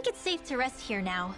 think it's safe to rest here now.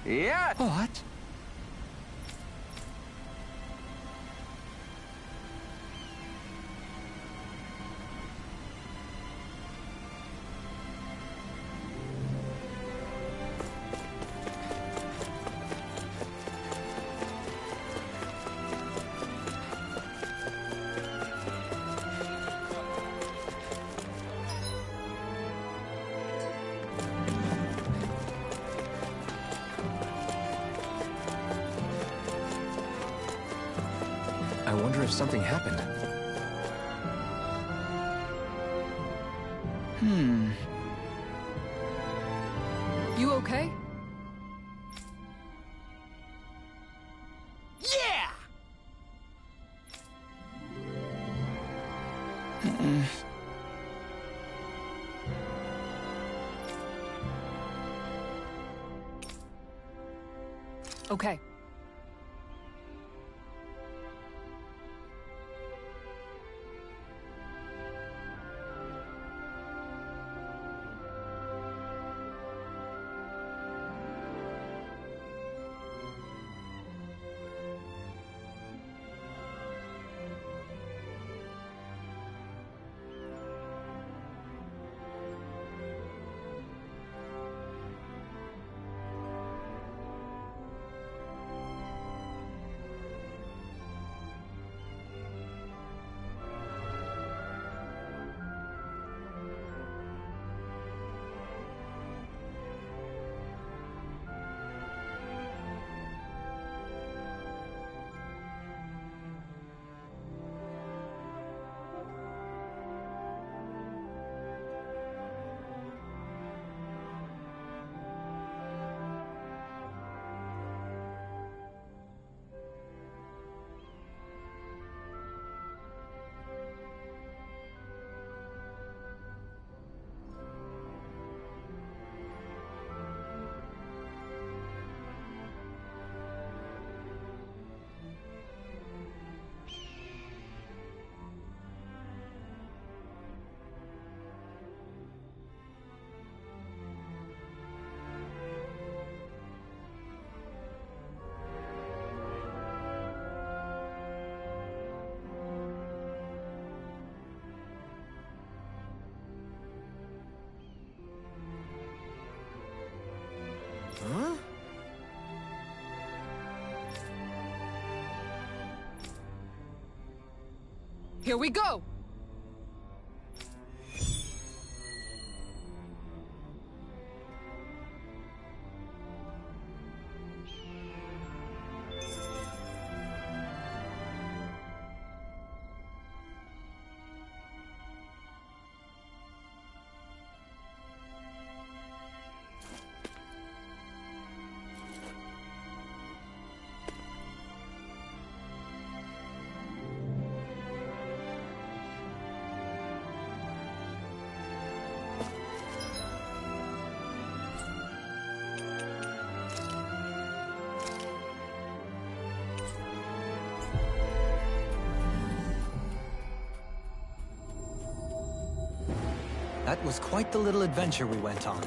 Yeah. What? I wonder if something happened. You okay? Yeah. Okay. Huh? Here we go! That was quite the little adventure we went on.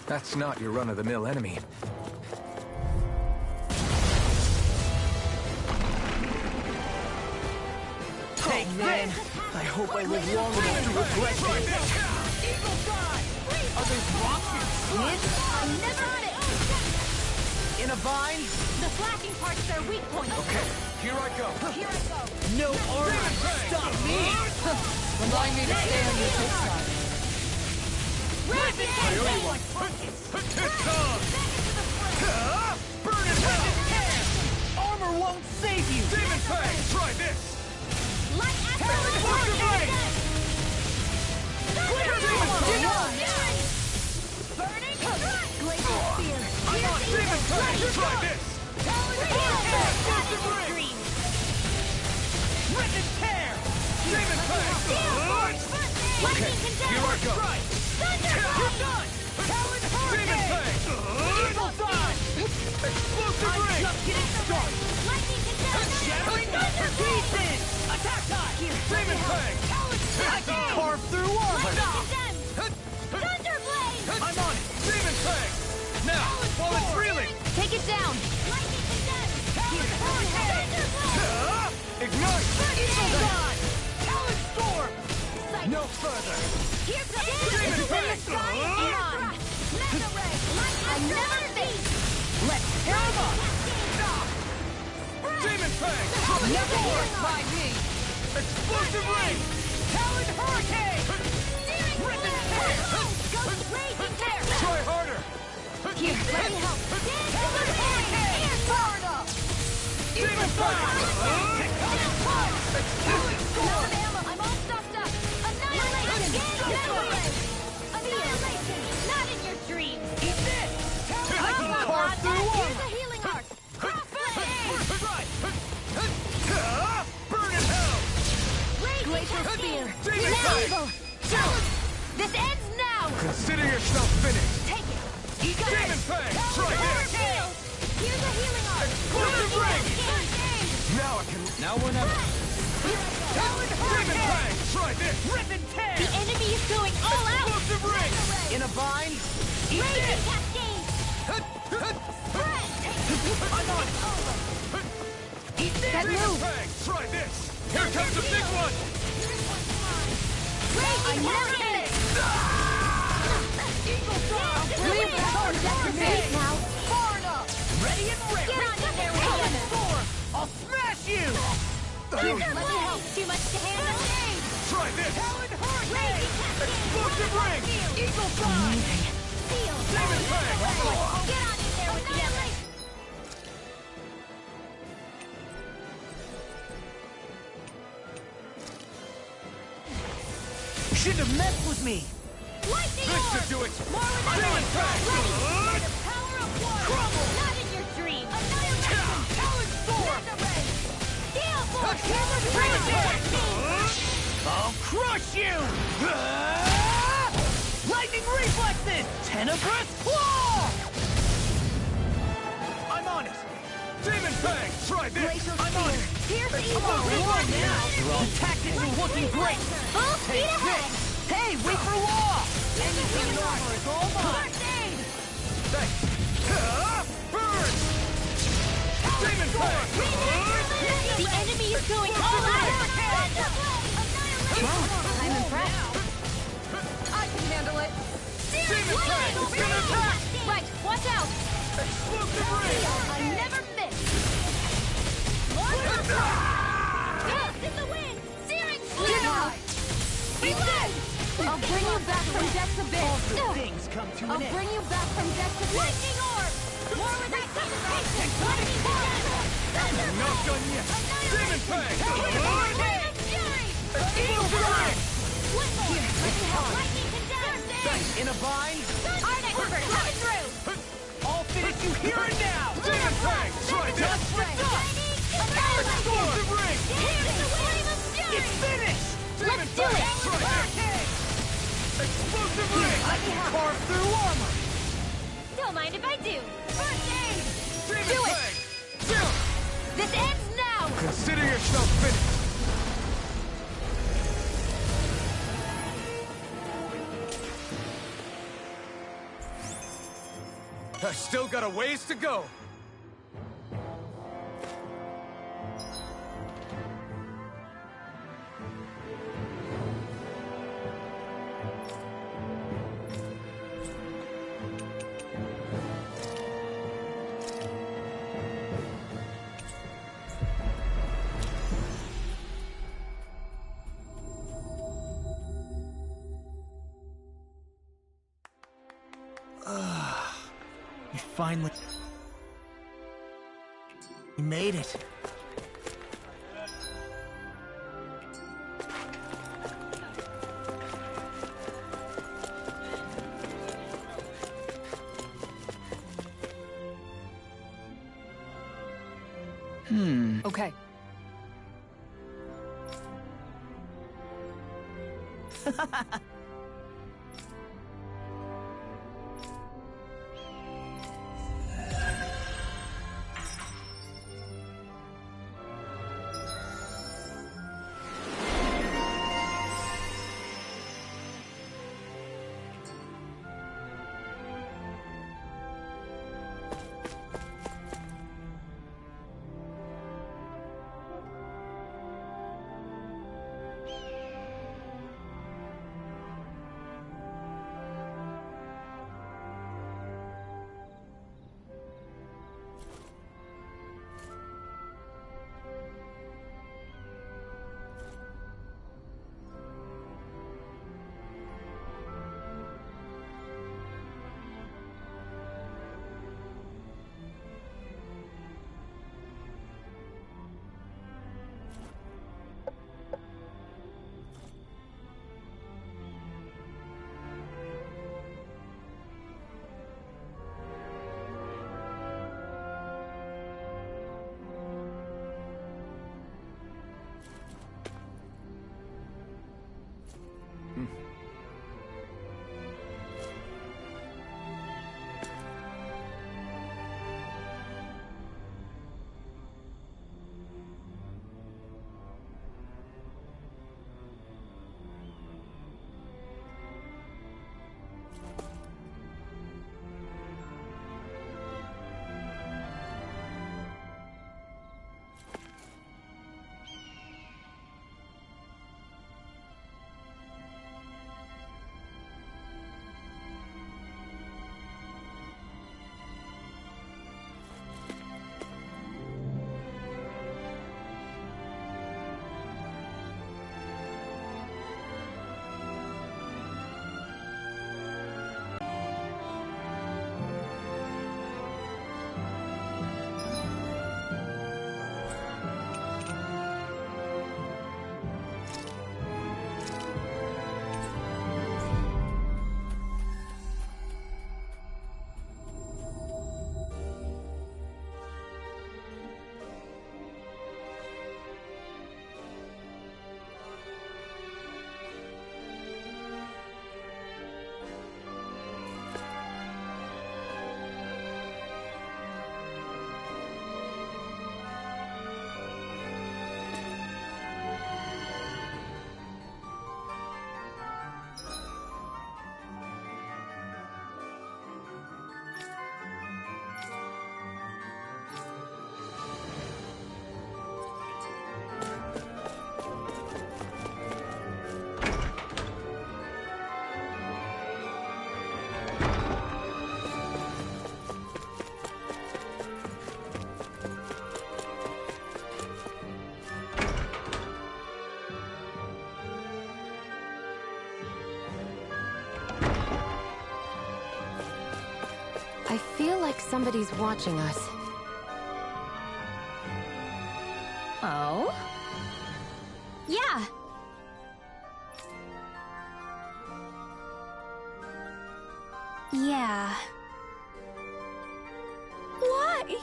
That's not your run-of-the-mill enemy. Take this! I hope I live long enough to regret this. Are those rocks your skin? I never had it! In a vine? The flashing part's their weak point. Okay, here I go. Here I go. No armor! Stop me! Remind me to stay on your good side. Rapid Anyone focus! Burn it hell! Armor won't save you! Demon Fang, try this! Light aspiration! Burning Glacial Spear! I'm on Demon Fang, try this! Rip and tear! Demon Fang! Okay, Here I go. You're done! Talon Demon Fang! Evil Dawn! Explosive I'm ring! just getting started! Shattering to pieces! Attack time! Demon Fang! I can carve through armor! Thunderblade! I'm on it! Demon Fang! Now, while it's reeling! Take it down! Lightning condemned! Ignite! Evil Dawn! Talon Storm! No further! Here comes Demon Fang! Mega Ray! I never think! Let's tear them up! Demon Fang! Never work by me. Explosive ring! Talon Hurricane! Rip and tear! Ghost Raging Tear! Try harder! Here, let me help! Talon Hurricane! Demon Fang! Talon Storm! Not ammo, I'm all stuffed up! Annihilation! Annihilation! Not in your dreams! Eat this! I can Come on, carve lad. through Here's armor! a healing arc! Burn in hell! Glacial Spear! Demon Now Fang! evil! This ends now! Consider yourself finished! Take it! Demon Fang! Try this! Here's a healing arc! Explosive ring! First aid! Now I can... Now we're never... Talon Demon Hurricane! Fang! Try this! Rip and tear! The enemy is going all out! Explosive ring! In a vine? Eat Raging this! Cascade! Spread! I'm on it! Eat this! That Demon move! Fang! Try this! Here comes the big one! Raging Cascade! Eagle Dawn! Leave the sword to me now! Far enough! Ready and ready! Get on in there with Talon him! Storm! I'll smash you! Let me help! Too much to handle? Try this! Talon Hurricane! Raging Cascade! Explosive ring! Eagle Dawn! Seal! Demon Fang! Get on in there with the others! Shouldn't have messed with me! Lightning This orb! should do it! More with Demon Fang! Ready! The power of war! Crumble! Not in your dreams! Annihilation! Talon Storm! Mega Ray! Steel Force! Here's a Raging Cascade! I'll crush you! Lightning reflexes! Tenebrous claw! I'm on it! Demon Fang! Try this! Glacial I'm on it! Here's the evil! The tactics are looking great! Full speed Take ahead! this! Hey, wait for law! Anything armor is all mine! First aid! Thanks! Burn! Demon Fang! The enemy is going all out! I'm impressed. I can handle it. Demon Fang! It's gonna attack! Right, watch out! Explosive ring! I never miss! Ghost in the wind! Searing flame! I'll bring you back from death's abyss! Good things come to I'll an end. bring you back from death's abyss! Lightning orb! More with that concentration! Lightning orb! Not done yet! Demon Fang! Eagle Dawn! Here, let me help! Lightning condemned! In a vine? Arctic River, coming through! I'll finish you here and now! Demon Fang! Try this! Dust for dust! Explosive ring! Here's the flame of fury! It's finished! Let's do it! Explosive ring! I can carve through armor! Don't mind if I do! First aid! Demon Do it! Fang! This ends now! Consider yourself finished! I still got a ways to go. You finally... You made it. Okay. I feel like somebody's watching us. Oh? Yeah! Yeah. Why?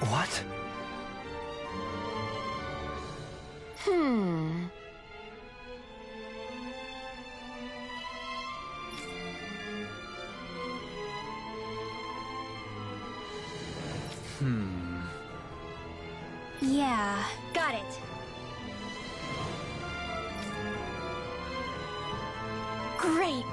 What? Yeah. Got it. Great.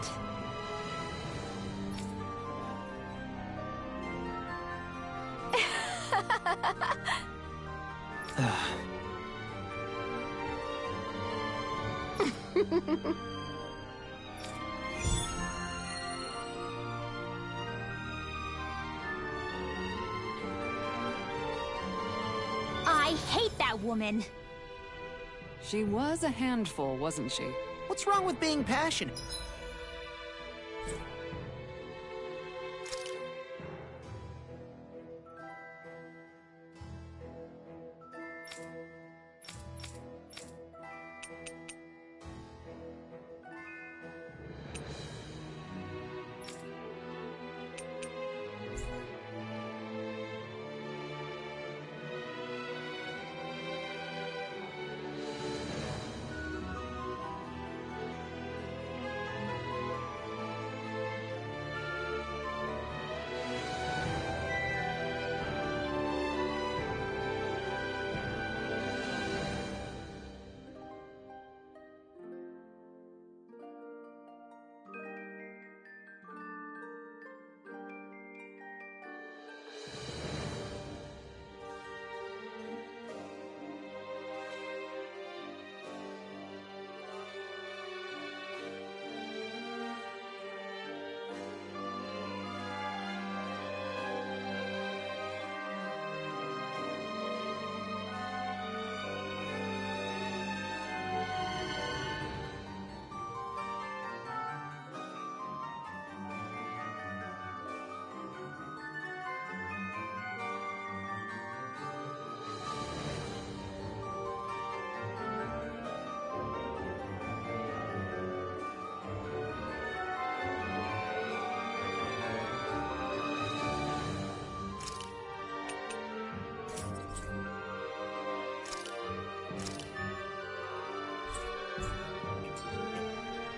I hate that woman. She was a handful, wasn't she? What's wrong with being passionate?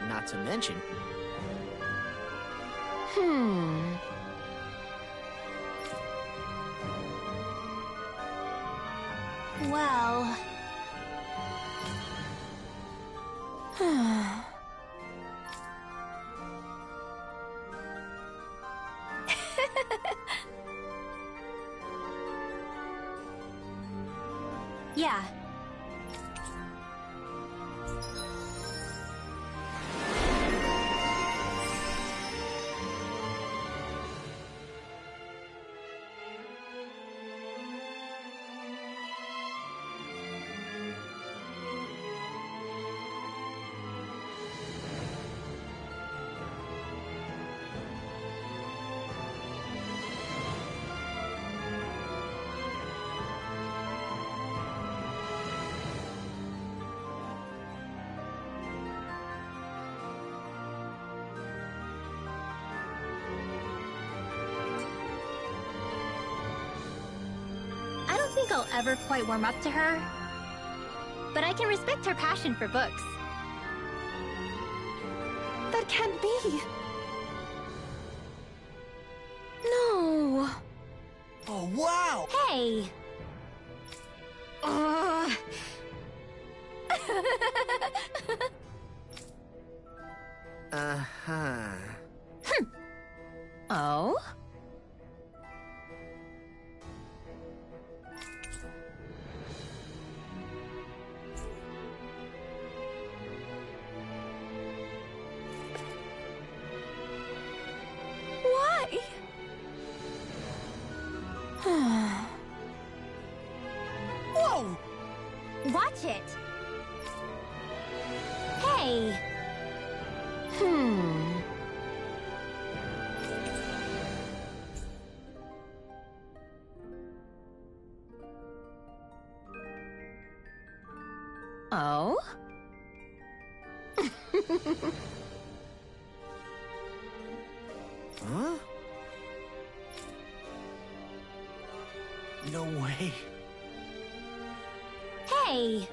Not to mention... Well... Yeah. I don't think I'll ever quite warm up to her, but I can respect her passion for books. That can't be. No. Oh, wow! Hey. Uh-huh. Oh? Why? Whoa! Watch it. Hey. Oh? Huh? No way. Hey.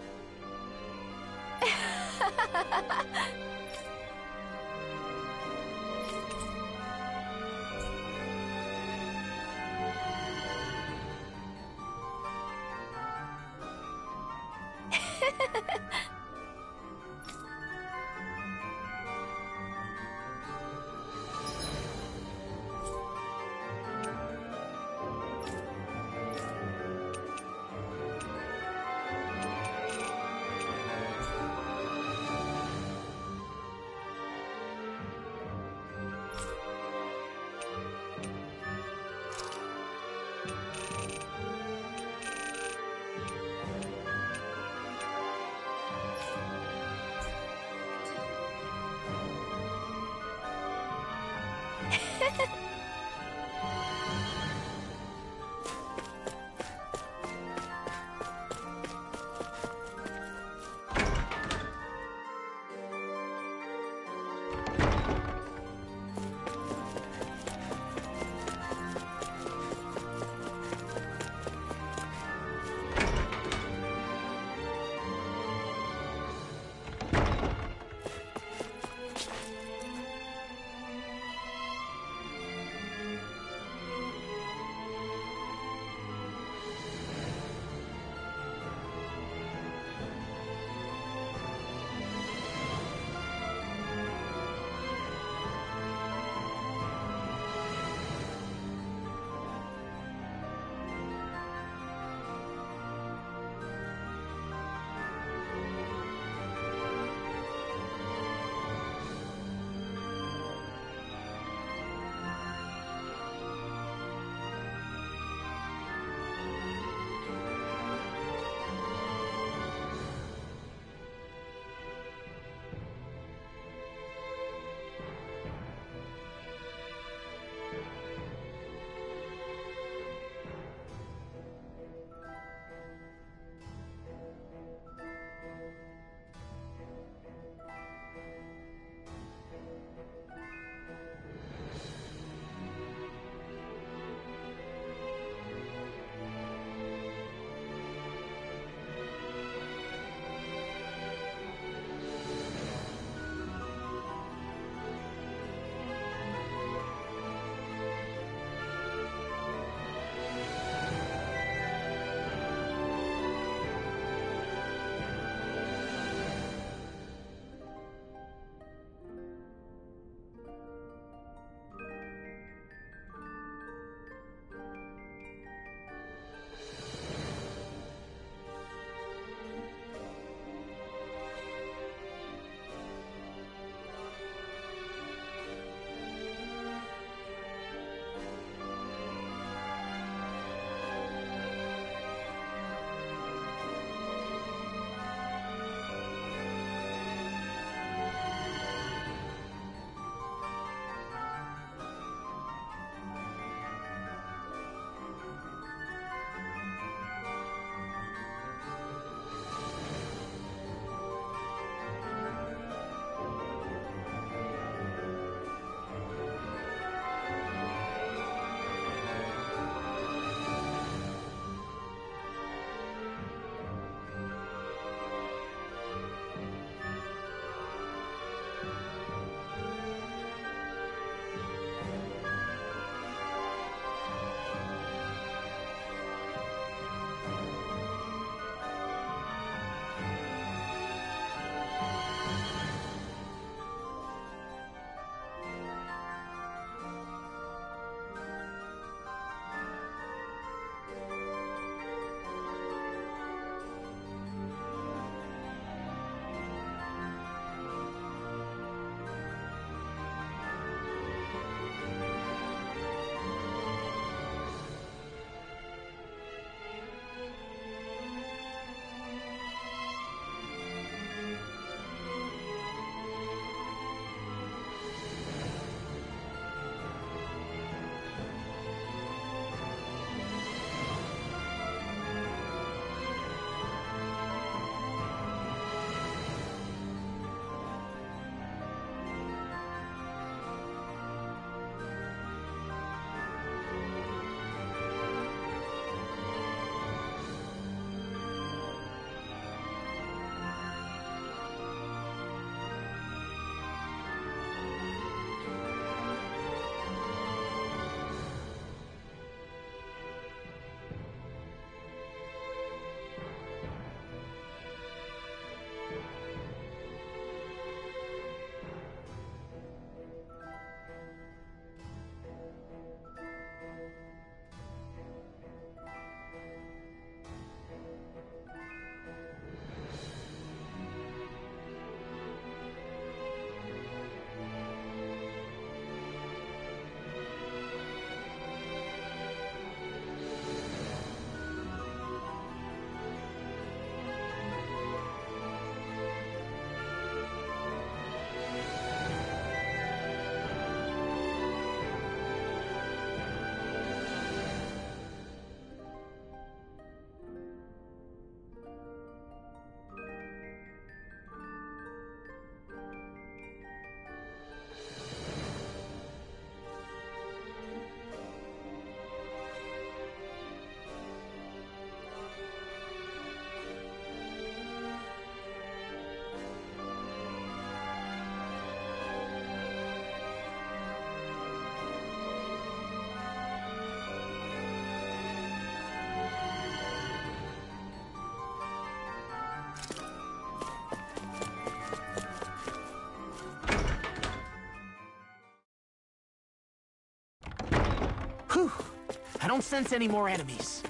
I don't sense any more enemies.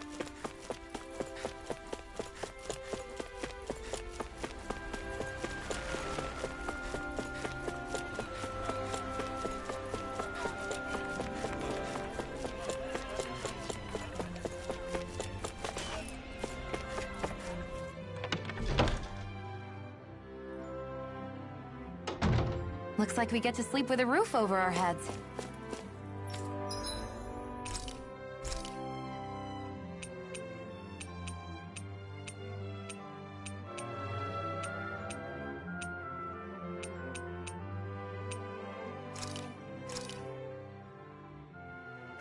Looks like we get to sleep with a roof over our heads.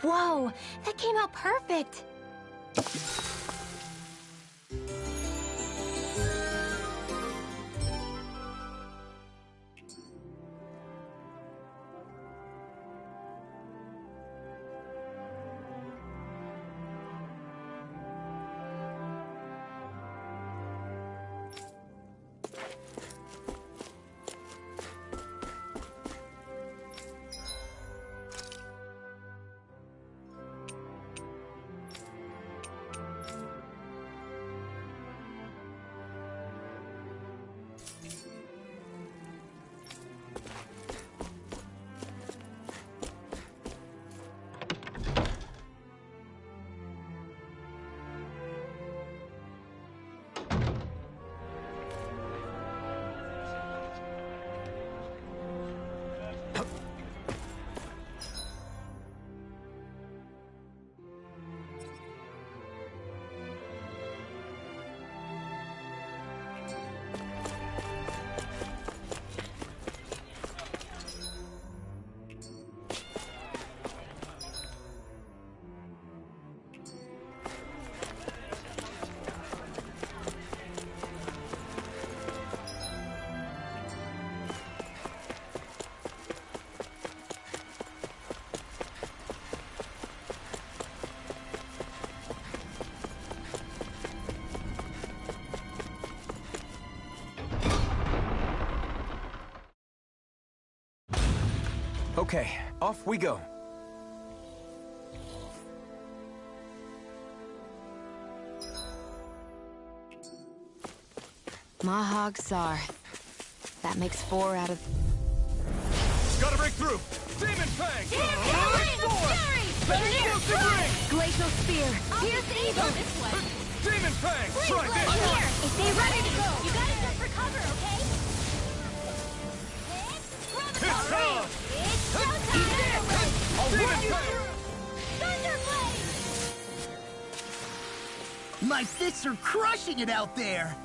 Whoa, that came out perfect. Okay, off we go. Mahag Sar. That makes 4 out of... Gotta break through! Demon Fang! Glacial Spear. Pierce Evil. Demon Fang! Try this! Here, if they ready to go. You gotta jump for cover, okay? It's on! It's showtime! Demon Fang! Thunderblade! My fists are crushing it out there.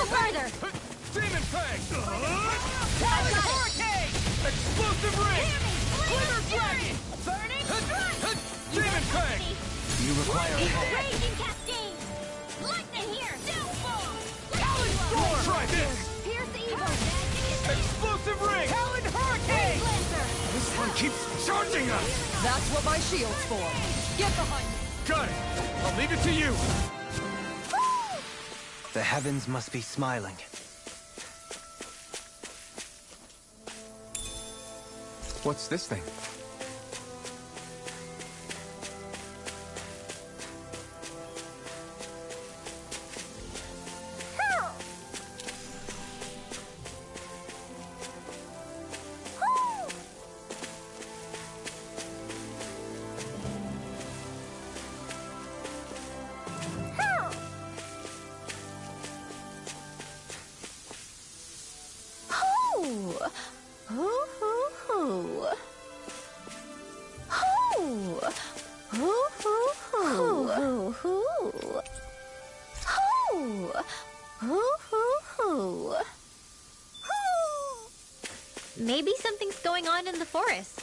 Further! Demon Fang! Hurricane! Explosive ring! Glitter Dragon! Burning Strike! Demon Fang! You require help. Raging Cascade! Lightning here! Downfall! Try this! Pierce Evil! Explosive ring! Talon Hurricane! Lancer! This one keeps charging us! That's what my shield's for. Get behind me. Got it! I'll leave it to you! The heavens must be smiling. What's this thing? Maybe something's going on in the forest.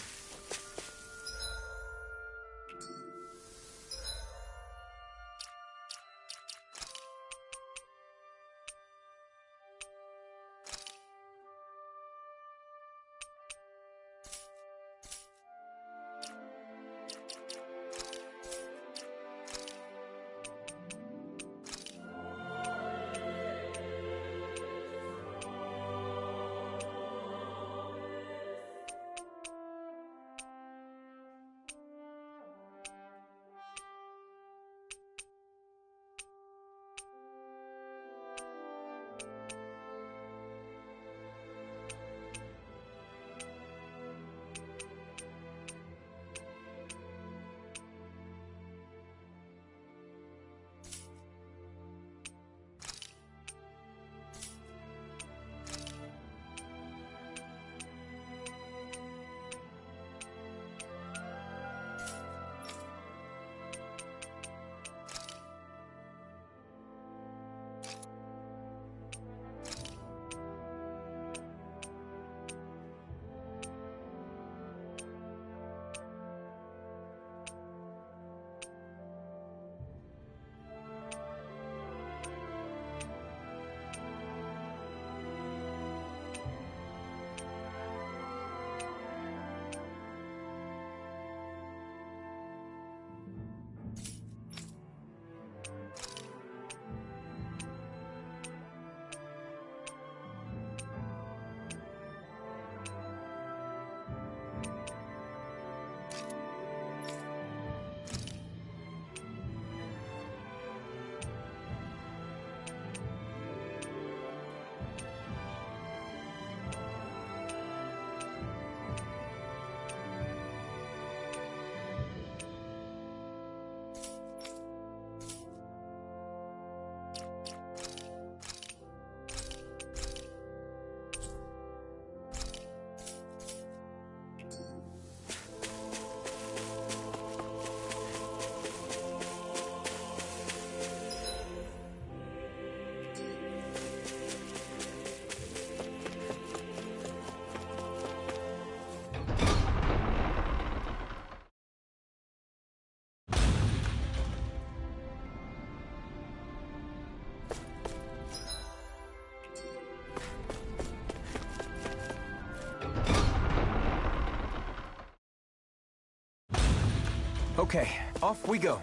Okay, off we go.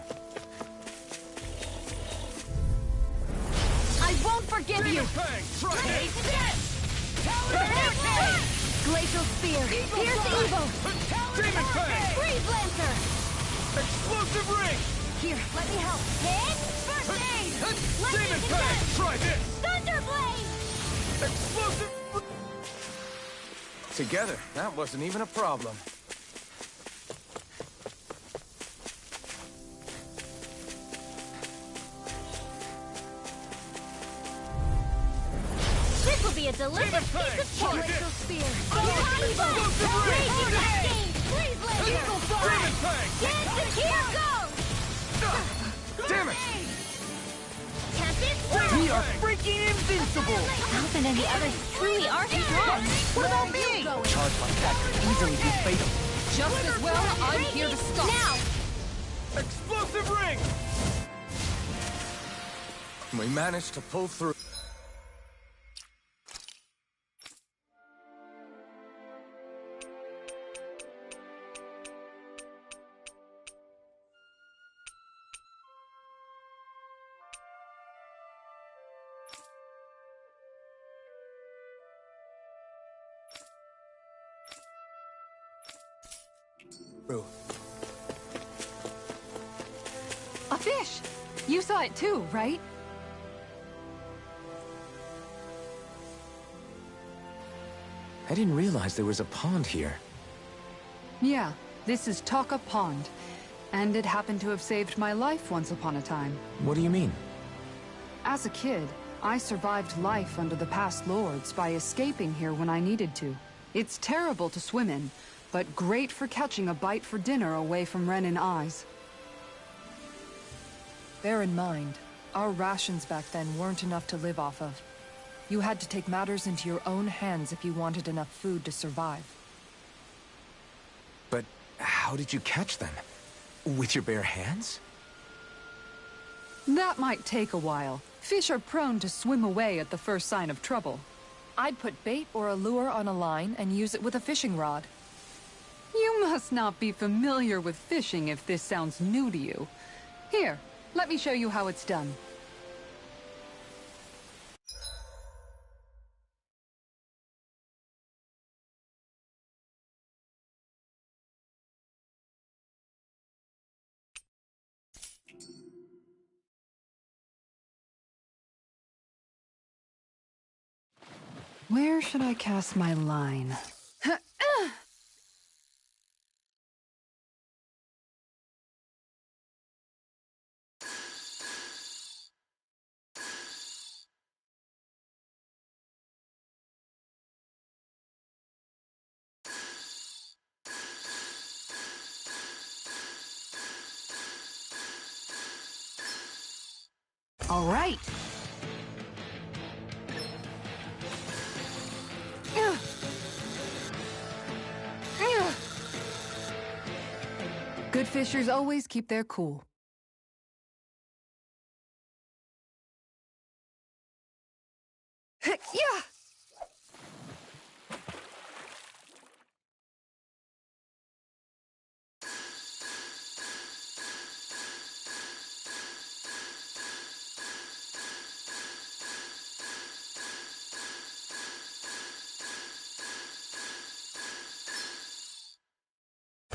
I won't forgive you! Bang! Try Take it! this! Glacial Spear! Pierce Evil! Demon Fang! Freeze Lancer! Explosive Ring! Here, let me help. Hit! First aid! Lightning Demon Fang! Condense! Try this! Thunderblade! Explosive... Together, that wasn't even a problem. This will be a delicious piece of cake! Glacial Spear! Evil! Raging Cascade! Freeze Laser! Demon Fang! Here goes! Damn it! Tempest We Whirl! are freaking invincible! Alvin and the others truly are strong! What about me? Charge like that could easily be fatal. Just as well, I'm here to stop. Now! Explosive Ring! We managed to pull through. A fish! You saw it too, right? I didn't realize there was a pond here. Yeah, this is Taka Pond. And it happened to have saved my life once upon a time. What do you mean? As a kid, I survived life under the past lords by escaping here when I needed to. It's terrible to swim in, but great for catching a bite for dinner away from Ren and eyes. Bear in mind, our rations back then weren't enough to live off of. You had to take matters into your own hands if you wanted enough food to survive. But how did you catch them? With your bare hands? That might take a while. Fish are prone to swim away at the first sign of trouble. I'd put bait or a lure on a line and use it with a fishing rod. You must not be familiar with fishing if this sounds new to you. Here, let me show you how it's done. Where should I cast my line? All right. Good fishers always keep their cool. Yeah.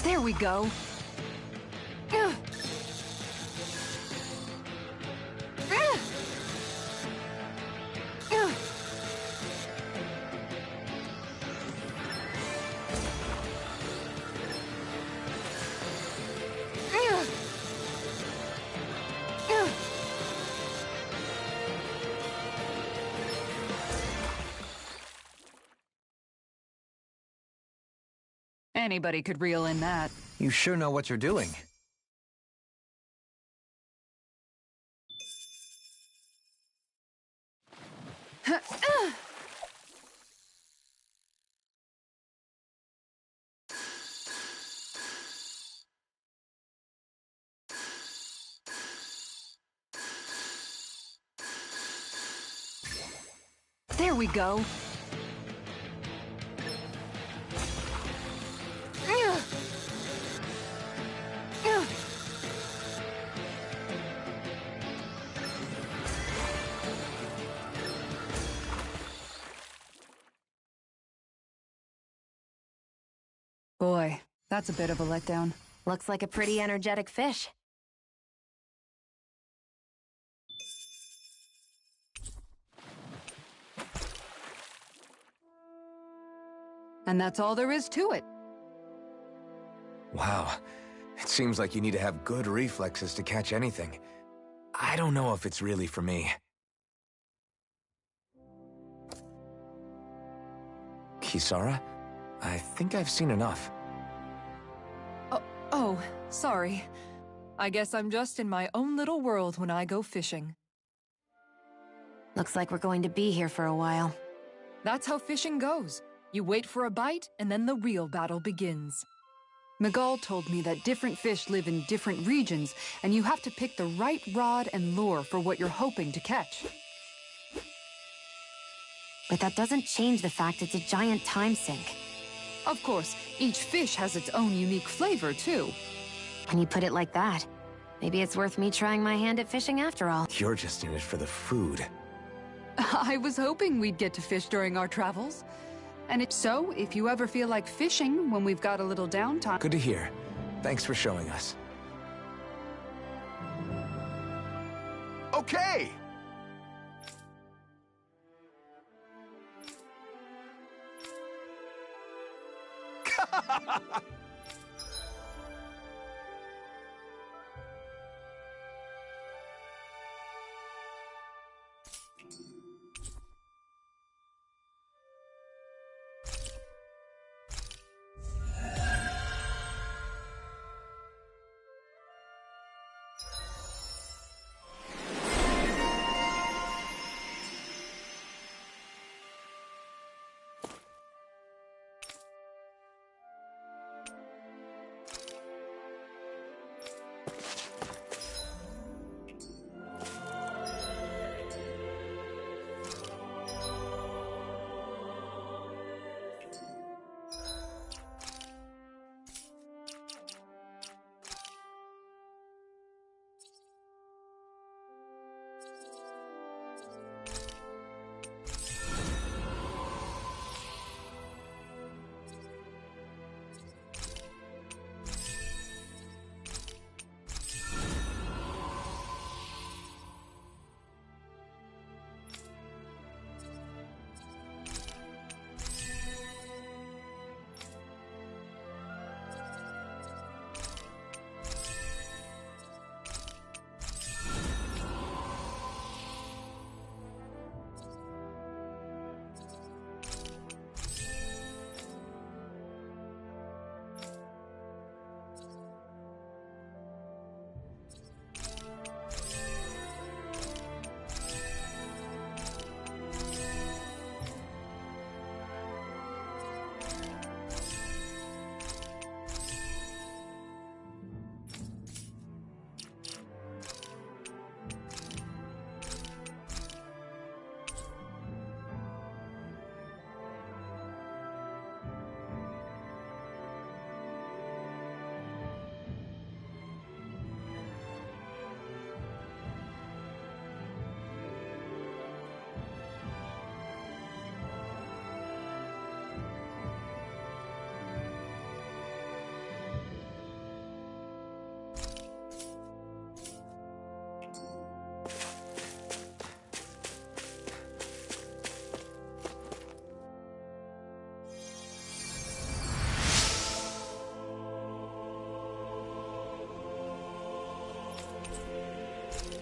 There we go. Anybody could reel in that. You sure know what you're doing. There we go. That's a bit of a letdown. Looks like a pretty energetic fish. And that's all there is to it. Wow. It seems like you need to have good reflexes to catch anything. I don't know if it's really for me. Kisara? I think I've seen enough. Oh, sorry. I guess I'm just in my own little world when I go fishing. Looks like we're going to be here for a while. That's how fishing goes. You wait for a bite, and then the real battle begins. Miguel told me that different fish live in different regions, and you have to pick the right rod and lure for what you're hoping to catch. But that doesn't change the fact it's a giant time sink. Of course, each fish has its own unique flavor, too. When you put it like that, maybe it's worth me trying my hand at fishing after all. You're just in it for the food. I was hoping we'd get to fish during our travels. And if you ever feel like fishing when we've got a little downtime... Good to hear. Thanks for showing us. Okay!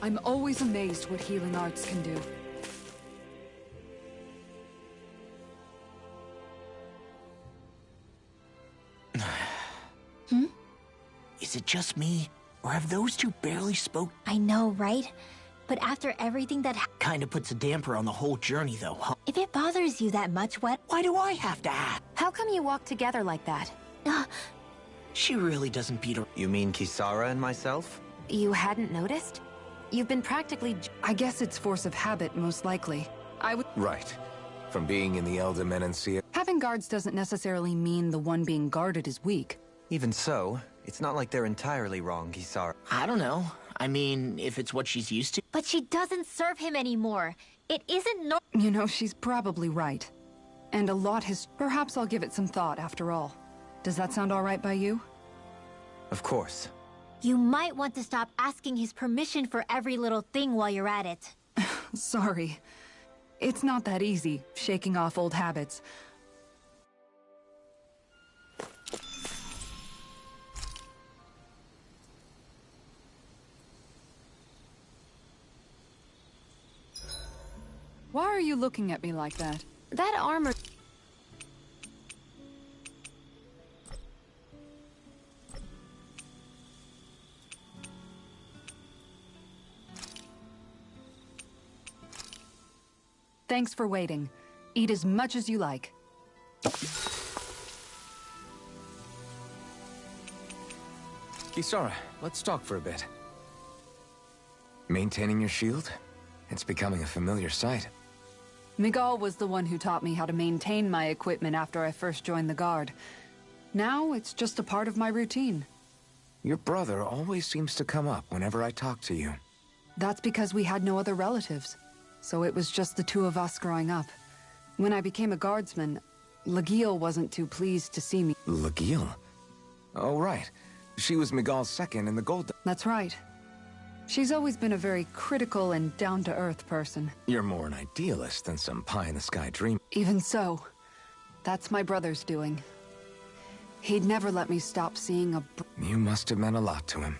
I'm always amazed what healing arts can do. Is it just me? Or have those two barely spoke? I know, right? But after everything that Kinda puts a damper on the whole journey, though, huh? if it bothers you that much, Why do I have to ask? how come you walk together like that? She really doesn't beat her. You mean Kisara and myself? You hadn't noticed? You've been practically... I guess it's force of habit, most likely. Right. From being in the Elder Menancia. Having guards doesn't necessarily mean the one being guarded is weak. Even so, it's not like they're entirely wrong, Kisara. I don't know. I mean, if it's what she's used to. But she doesn't serve him anymore. It isn't You know, she's probably right. And a lot has... Perhaps I'll give it some thought after all. Does that sound all right by you? Of course. You might want to stop asking his permission for every little thing while you're at it. Sorry. It's not that easy, shaking off old habits. Why are you looking at me like that? That armor... Thanks for waiting. Eat as much as you like. Kisara, let's talk for a bit. Maintaining your shield? It's becoming a familiar sight. Miguel was the one who taught me how to maintain my equipment after I first joined the Guard. Now, it's just a part of my routine. Your brother always seems to come up whenever I talk to you. That's because we had no other relatives. So it was just the two of us growing up. When I became a guardsman, Lagiel wasn't too pleased to see me. Lagiel? Oh, right. She was Miguel's second in the gold... That's right. She's always been a very critical and down-to-earth person. You're more an idealist than some pie-in-the-sky dream. Even so, that's my brother's doing. He'd never let me stop seeing a... You must have meant a lot to him.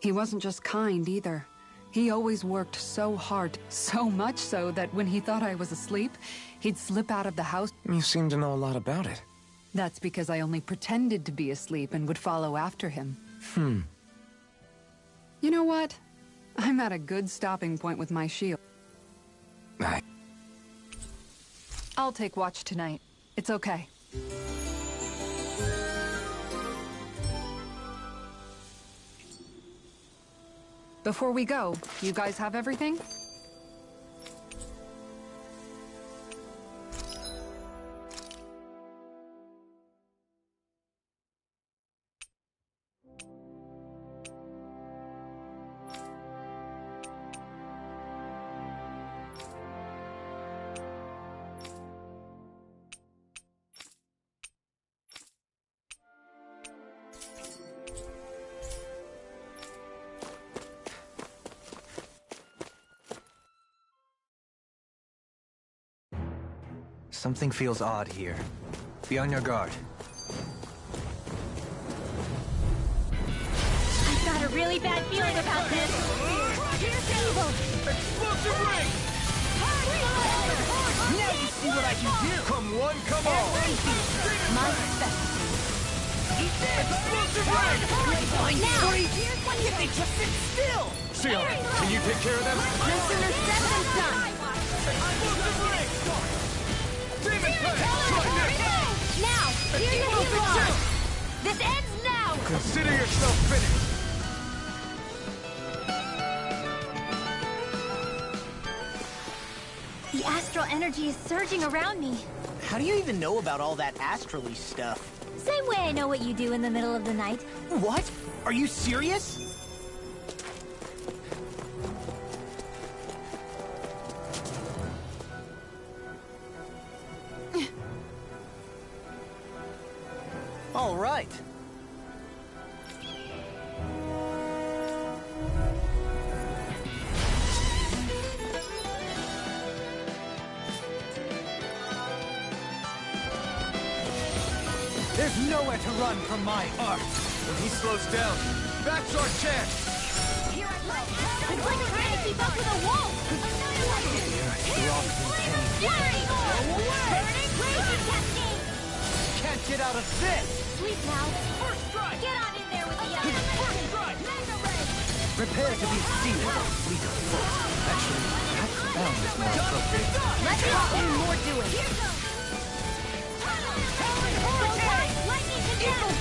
He wasn't just kind, either. He always worked so hard, so much so that when he thought I was asleep, he'd slip out of the house. You seem to know a lot about it. That's because I only pretended to be asleep and would follow after him. You know what? I'm at a good stopping point with my shield. I'll take watch tonight. It's okay. Before we go, you guys have everything? Something feels odd here. Be on your guard. I've got a really bad feeling about this. Here's evil. Explosive ring! Now you see what I can do! Come one, come all! My specialty. Eat this! Explosive ring! Now! What do you think? Just sit still! Seal, can you take care of them? No sooner said than done. Explosive ring! Demon Fang! Try this! Now, here's the evil. This ends now. Consider yourself finished! The astral energy is surging around me. How do you even know about all that astrally stuff? Same way I know what you do in the middle of the night. What? Are you serious? All right. There's nowhere to run from my art. When he slows down, that's our chance! It's like trying to keep up with a wolf. Fury! Burning raging cascade. Can't get out of this. Sleep now. First strike! Get on in there with the others. First strike! Mega ray. Prepare to be seized with a fleet of foot. Actually, that sound is more appropriate. Let's talk and more doing. Here goes. Lightning control.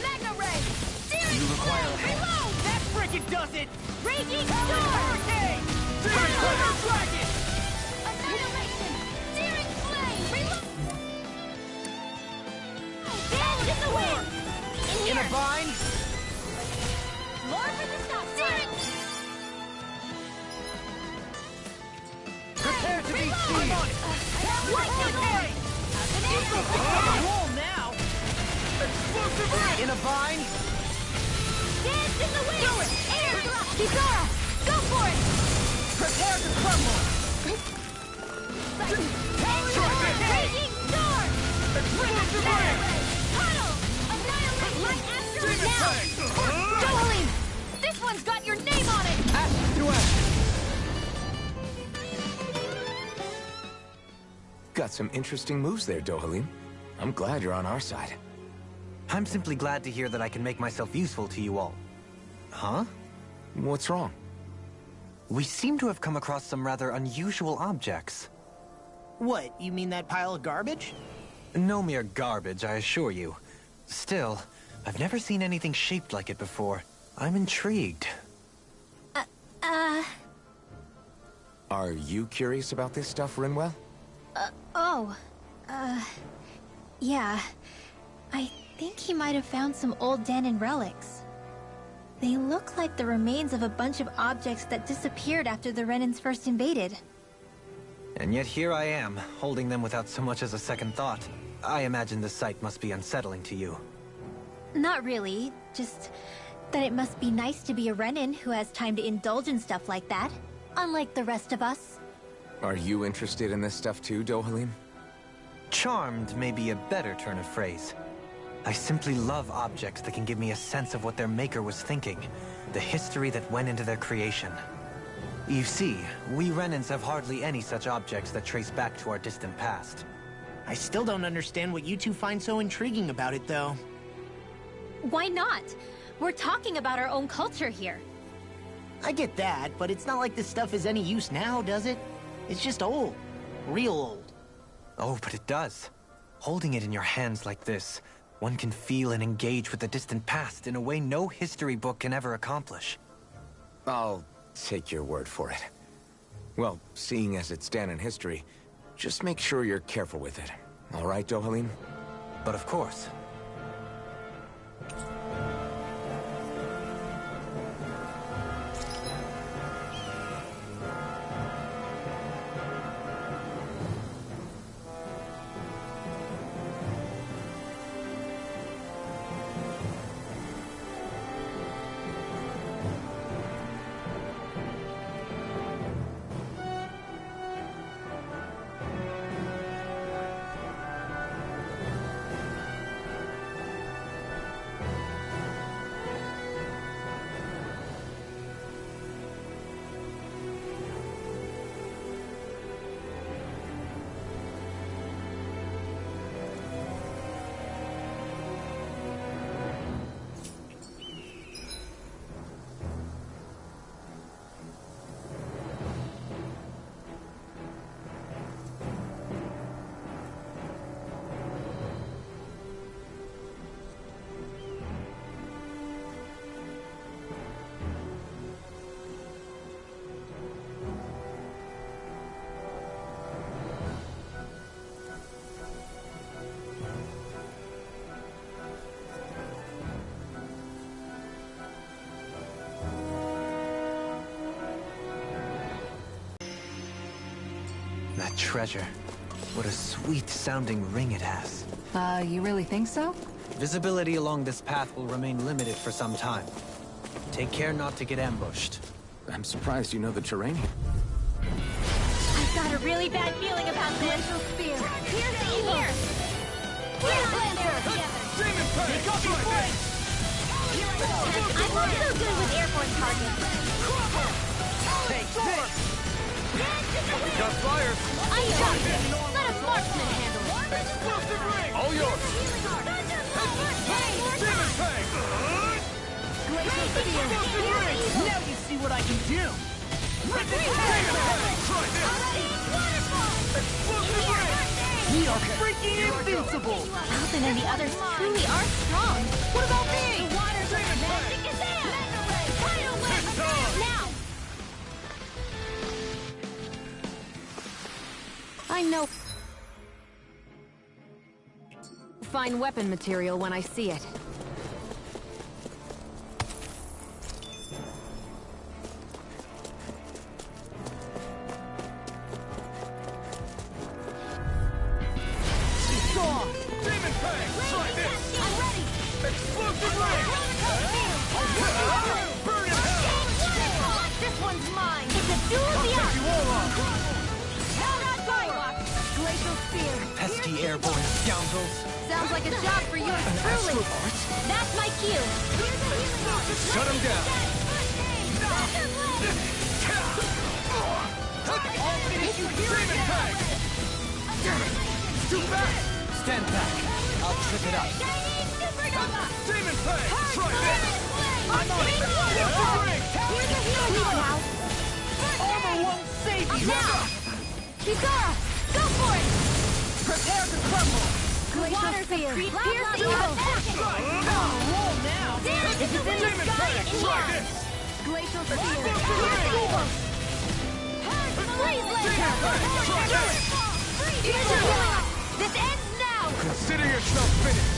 Mega ray. You require help. Reload. That frickin' does it! Raging storm. Hurricane! Dragon. Annihilation. Searing flame. Reload. Dance in the wind. In a bind? More for the stop. Searing. Prepare to be I'm on it! Lightning blade! Roll now! Explosive ring! In a bind? Dance in the wind! Do it! Air drop! Kizara! Go for it! Prepare to crumble! Raging storm! Explosive ring! Tunnel! Annihilate light after Demon now! tank! Dohalim! This one's got your name on it! Ash to action! Got some interesting moves there, Dohalim. I'm glad you're on our side. I'm simply glad to hear that I can make myself useful to you all. Huh? What's wrong? We seem to have come across some rather unusual objects. What, you mean that pile of garbage? No mere garbage, I assure you. Still, I've never seen anything shaped like it before. I'm intrigued. Are you curious about this stuff, Rinwell? Yeah. I think he might have found some old Danon relics. They look like the remains of a bunch of objects that disappeared after the Renans first invaded. And yet here I am, holding them without so much as a second thought. I imagine the sight must be unsettling to you. Not really, just that it must be nice to be a Renan who has time to indulge in stuff like that, unlike the rest of us. Are you interested in this stuff too, Dohalim? Charmed may be a better turn of phrase. I simply love objects that can give me a sense of what their maker was thinking, the history that went into their creation. You see, we Renans have hardly any such objects that trace back to our distant past. I still don't understand what you two find so intriguing about it, though. Why not? We're talking about our own culture here. I get that, but it's not like this stuff is any use now, does it? It's just old. Real old. Oh, but it does. Holding it in your hands like this, one can feel and engage with the distant past in a way no history book can ever accomplish. I'll take your word for it. Well, seeing as it's Danon history, just make sure you're careful with it. All right, Dohalim? But of course. That treasure. What a sweet-sounding ring it has. You really think so? Visibility along this path will remain limited for some time. Take care not to get ambushed. I'm surprised you know the terrain here. I've got a really bad feeling about this. Here's the here. Here's Lancer. Demon tank! Take off your flank! I'm not so good with airborne targets. Take this! Got fire! I got it. Let a marksman handle it. Explosive ring! All yours! Demon tank! Now you see what I can do! Try this! Explosive ring! We are freaking invincible! Alvin and the others truly are strong. What about me? The waters are Demon magic tank! as that. Tidal wave! Now! I know. Find weapon material when I see it. saw! Demon Fang! Try this! I'm ready! Explosive ring! Burn in hell! This one's mine! It's a duel I'll take you all off! Glacial spear! Pesky airborne scoundrels. Sounds like a job for yours truly! That's my cue! Shut him down! Demon Fang! Too fast! Stand back. I'll trip it up. Demon Fang! Try this! I'm on it! Explosive ring! Here's a healing now! Armor won't save you! Now! Kisara! Go for it! Prepare to crumble! Glacial spear! Pierce the evil! Roll now! This is in the Demon sky Fang! and in Try here! this! Glacial spear! Explosive Pierce the ring! evil! Blaze Demon Fang! Try this! Here's your healing! This ends now! Consider yourself finished!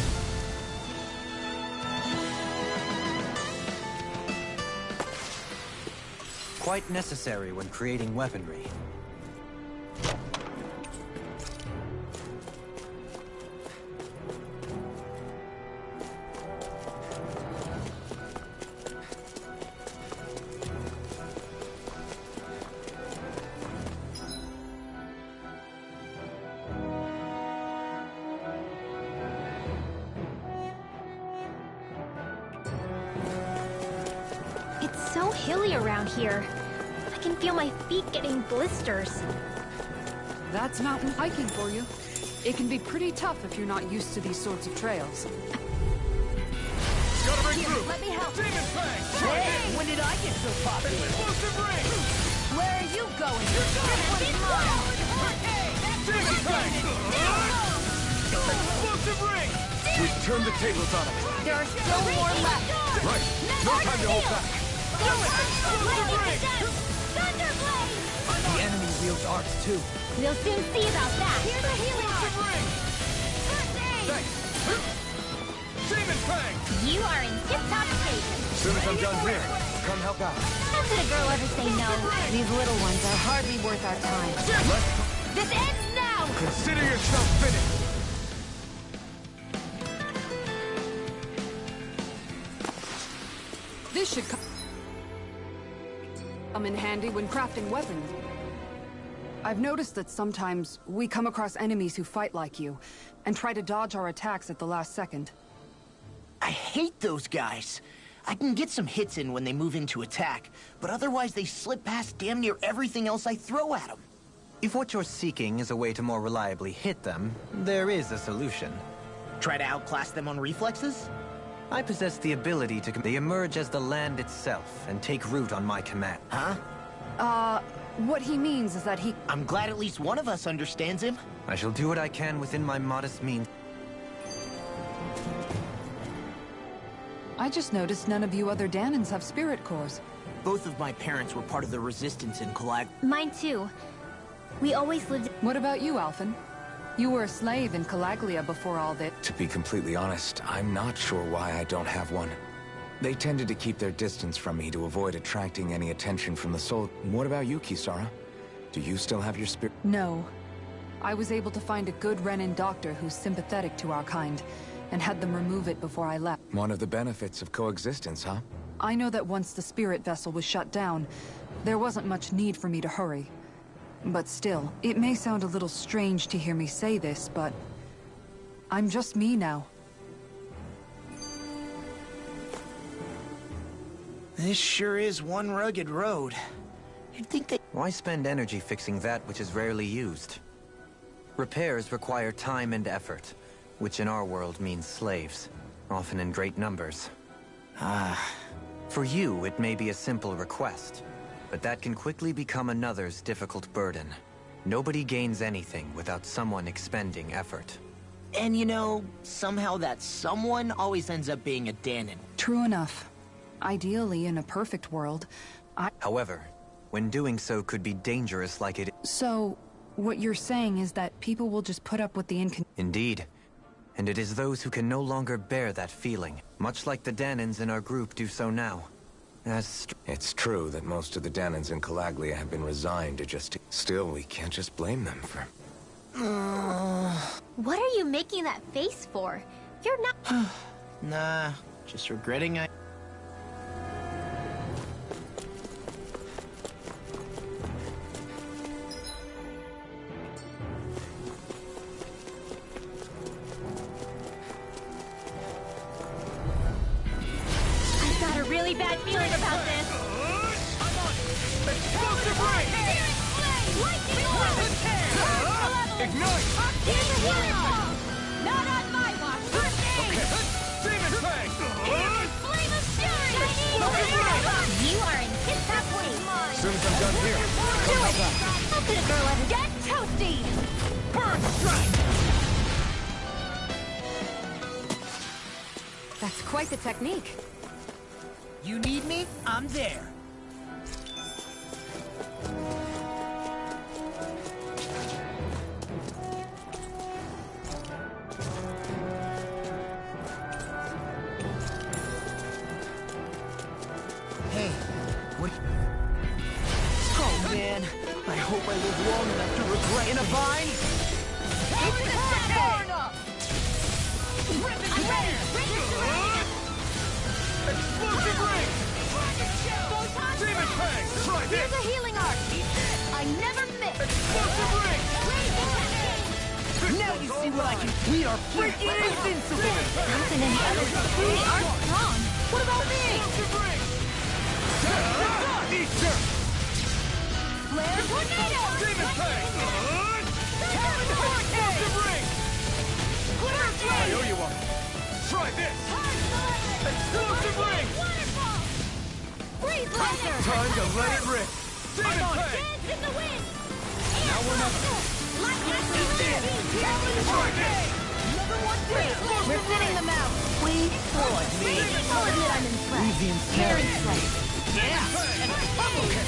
Quite necessary when creating weaponry. It's so hilly around here. I can feel my feet getting blisters. That's mountain hiking for you. It can be pretty tough if you're not used to these sorts of trails. Gotta break through! Let me help! Demon Fang! Try this! When did I get so popular? Explosive ring! Where are you going? This one's mine! Demon Fang! Explosive ring! We've turned the tables on him. There are still more left! Right. No time to hold back. Explosive ring! Thunderblade! The enemy wields arts too. We'll soon see about that. Here's a healing Explosive ring! Thanks. Demon Fang! You are in tip-top shape. As soon as I'm done here, come help out. How could a girl ever say no? These little ones are hardly worth our time. This ends now! Consider yourself finished. This should come in handy when crafting weapons. I've noticed that sometimes we come across enemies who fight like you, and try to dodge our attacks at the last second. I hate those guys. I can get some hits in when they move into attack, but otherwise they slip past damn near everything else I throw at them. If what you're seeking is a way to more reliably hit them, there is a solution. Try to outclass them on reflexes? I possess the ability to... They emerge as the land itself and take root on my command. Huh? What he means is that he... I'm glad at least one of us understands him. I shall do what I can within my modest means. I just noticed none of you other Danans have spirit cores. Both of my parents were part of the resistance in Collag. Mine too. We always lived... What about you, Alphen? You were a slave in Calaglia before all this. To be completely honest, I'm not sure why I don't have one. They tended to keep their distance from me to avoid attracting any attention from the soul. What about you, Kisara? Do you still have your spirit? No. I was able to find a good Renin doctor who's sympathetic to our kind, and had them remove it before I left. One of the benefits of coexistence, huh? I know that once the spirit vessel was shut down, there wasn't much need for me to hurry. But still, it may sound a little strange to hear me say this, but I'm just me now. This sure is one rugged road. You'd think that... Why spend energy fixing that which is rarely used? Repairs require time and effort, which in our world means slaves, often in great numbers. For you, it may be a simple request, but that can quickly become another's difficult burden. Nobody gains anything without someone expending effort. And you know, somehow that someone always ends up being a Danan. True enough. Ideally, in a perfect world, However, when doing so could be dangerous like it is. So, what you're saying is that people will just put up with the Indeed. And it is those who can no longer bear that feeling, much like the Danans in our group do so now. It's true that most of the Danans in Calaglia have been resigned to just... Still, we can't just blame them for... What are you making that face for? You're not... Nah, just regretting I... I've got a really bad feeling about this. I'm on it! Explosive ring! Ignite! Not on my watch! First aid! Demon Fang! Flame of fury! You are in tip-top shape. As soon as I'm done here, Do it! How could a girl ever... Get toasty! Burn strike! That's quite the technique. You need me? I'm there. Hey, what? Oh man, I hope I live long enough to regret in a vine. Explosive ring! Demon Fang! Try Here's this! a healing arc! I never miss! Explosive ring! Now you see what I can. We are freaking invincible. Not in any other way. We are strong. What about me? Explosive ring! Easter! Flare tornado! Demon Fang! Explosive ring! I owe you one. Try this! Explosive ring! Freeze laser! Time to let it rip! Demon Fang! Dance in the wind! Now we're not... Light after Try this! We're thinning them out! Please forward me. I'll admit I'm impressed. Very impressed. Yeah. And bubble him.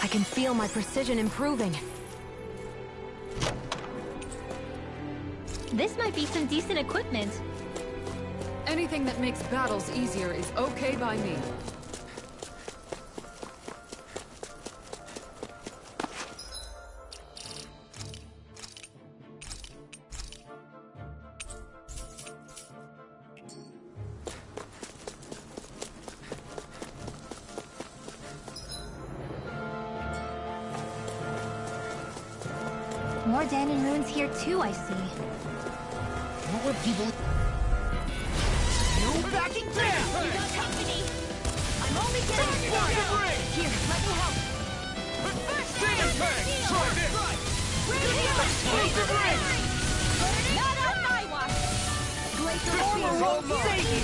I can feel my precision improving. This might be some decent equipment. Anything that makes battles easier is okay by me. More Danon ruins here too, I see. More people... You backing down. Company! I'm only getting started! Here, let me help! Demon Fang! Try this! Explosive ring! Not on my watch! Glacier Armor won't save you.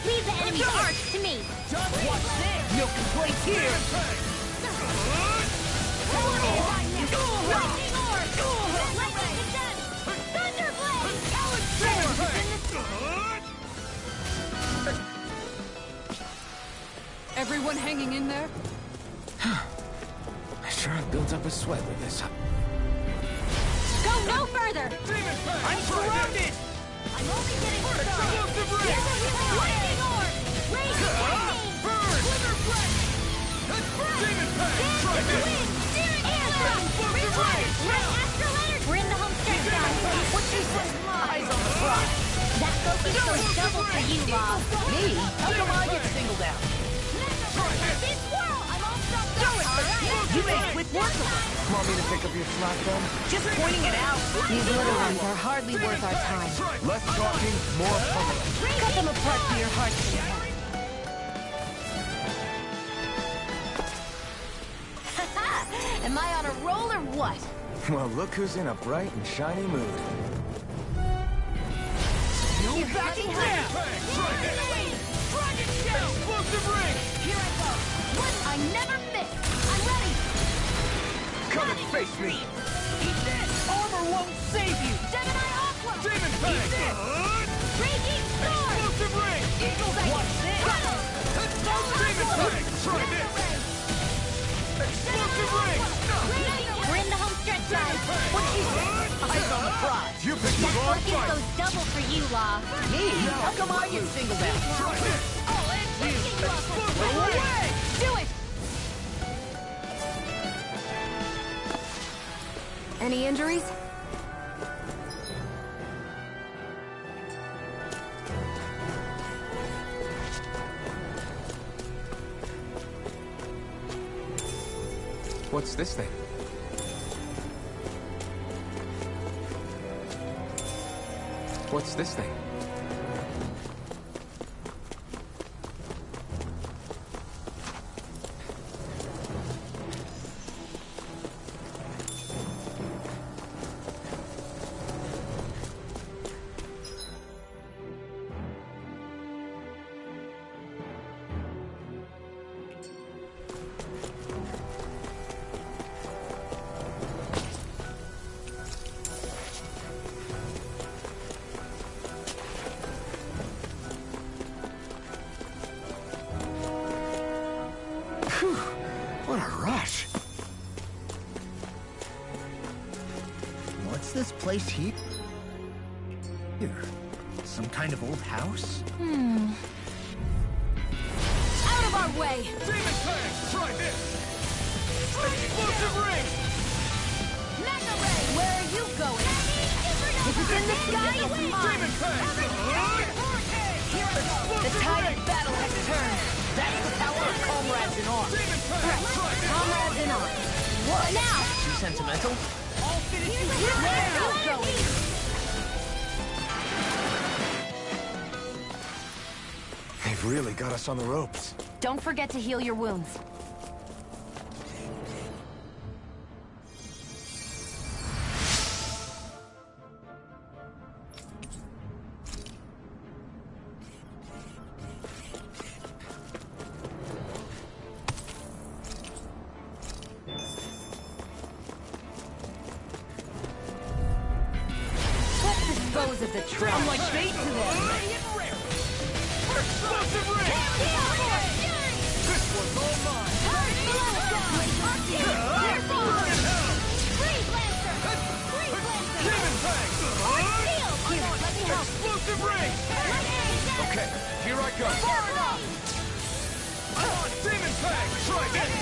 Leave the enemy's arcs to me. Watch this. No complaints here. Everyone hanging in there? I sure have built up a sweat with this. Go no further! I'm surrounded. I'm only getting started! Explosive ring! Lightning orb! Raise the lightning! Burn! Demon Fang! Try this! Explosive ring! We're in the home stretch, guys. What you say? Eyes on the prize. That focus goes double for you, Bob. Me? How come I get singled out? This swirl! I'm all stuffed up! You made quick work of it. Want me to pick up your slack then? Just pointing it out. These little ones are hardly worth our time. Less talking, more pummeling. Cut them apart for your heart's content. Am I on a roll or what? Well, look who's in a bright and shiny mood. You backing down. Explosive ring! Here I go! I never miss! I'm ready! Come and face me! Eat this. Armor won't save you. Gemini Aqua! Demon Fang! Raging Storm! Explosive ring! Watch this. Demon Fang! Try this! Explosive ring! We're in the home stretch, guys. What you say? Eyes on the prize. You picked the That wrong focus fight! goes double for you, Law. Me? How come I get singled out? Try this! Oh, and taking you off Explosive my ring! way! Do it! Any injuries? What's this thing? What's this thing? What a rush. What's this place here? Some kind of old house? Out of our way! Demon Fang! Try this! Explosive ring! Mecha Ray! Where are you going? If it's in the sky, it's mine! Demon Fang! The tide of battle has turned! That's the power of comrades in arms. Demon Fang! Try this! Comrades in arms! What? Now! Too sentimental? Where are you going? They've really got us on the ropes. Don't forget to heal your wounds. Let's dispose of the trash. I'm like bait to them. Explosive ring! This one's all mine! Demon Fang! Explosive ring! Okay, here I go! Demon Fang! Try this!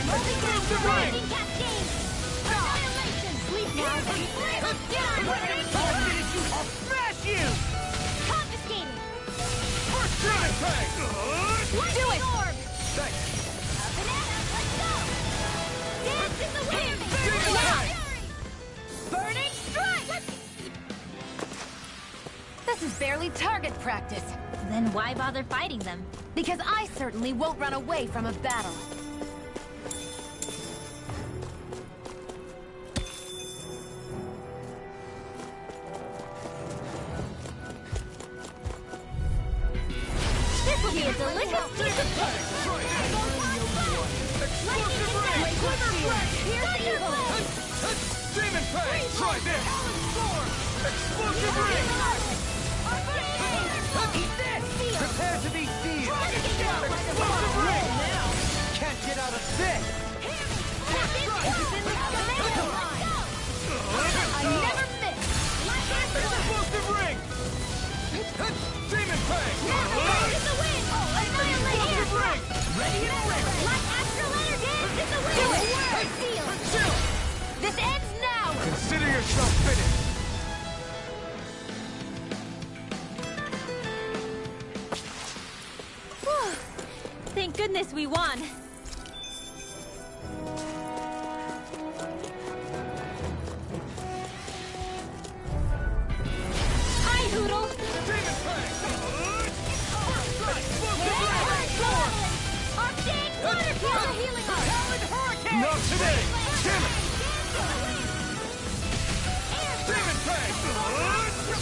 Explosive ring! I'll smash you! Demon Fang! Do it! Thanks! Demon Now! Fang! Burning strike! This is barely target practice. Then why bother fighting them? Because I certainly won't run away from a battle. This will be a delicious piece of cake! Explosive ring! Demon Fang! Try this! Explosive ring! Eat this! Prepare to be seized! Explosive ring! Can't get out of this! I never miss! Explosive ring! Demon Fang! Explosive ring! Ready and ready! Do it! Chill! This ends now! Consider yourself finished! Thank goodness we won. Hi, Hoodle. Demon Fang! Arcane water peel healing us! Not today! Damn it! Demon Fang!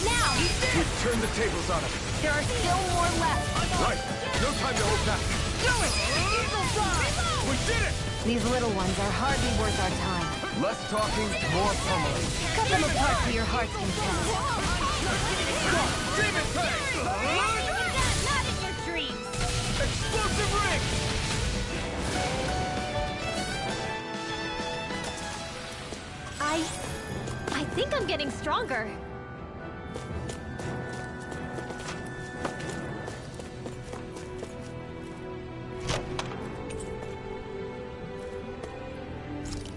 Now! We've turned the tables on him. There are still more left. Right. No time to hold back. Do it! We did it! These little ones are hardly worth our time. Less talking, more pummeling. Cut them apart to your heart's content. Demon Fang! Not in your dreams. Explosive ring! I think I'm getting stronger.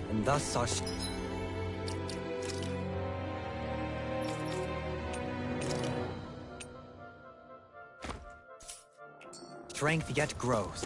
And thus our... strength yet grows.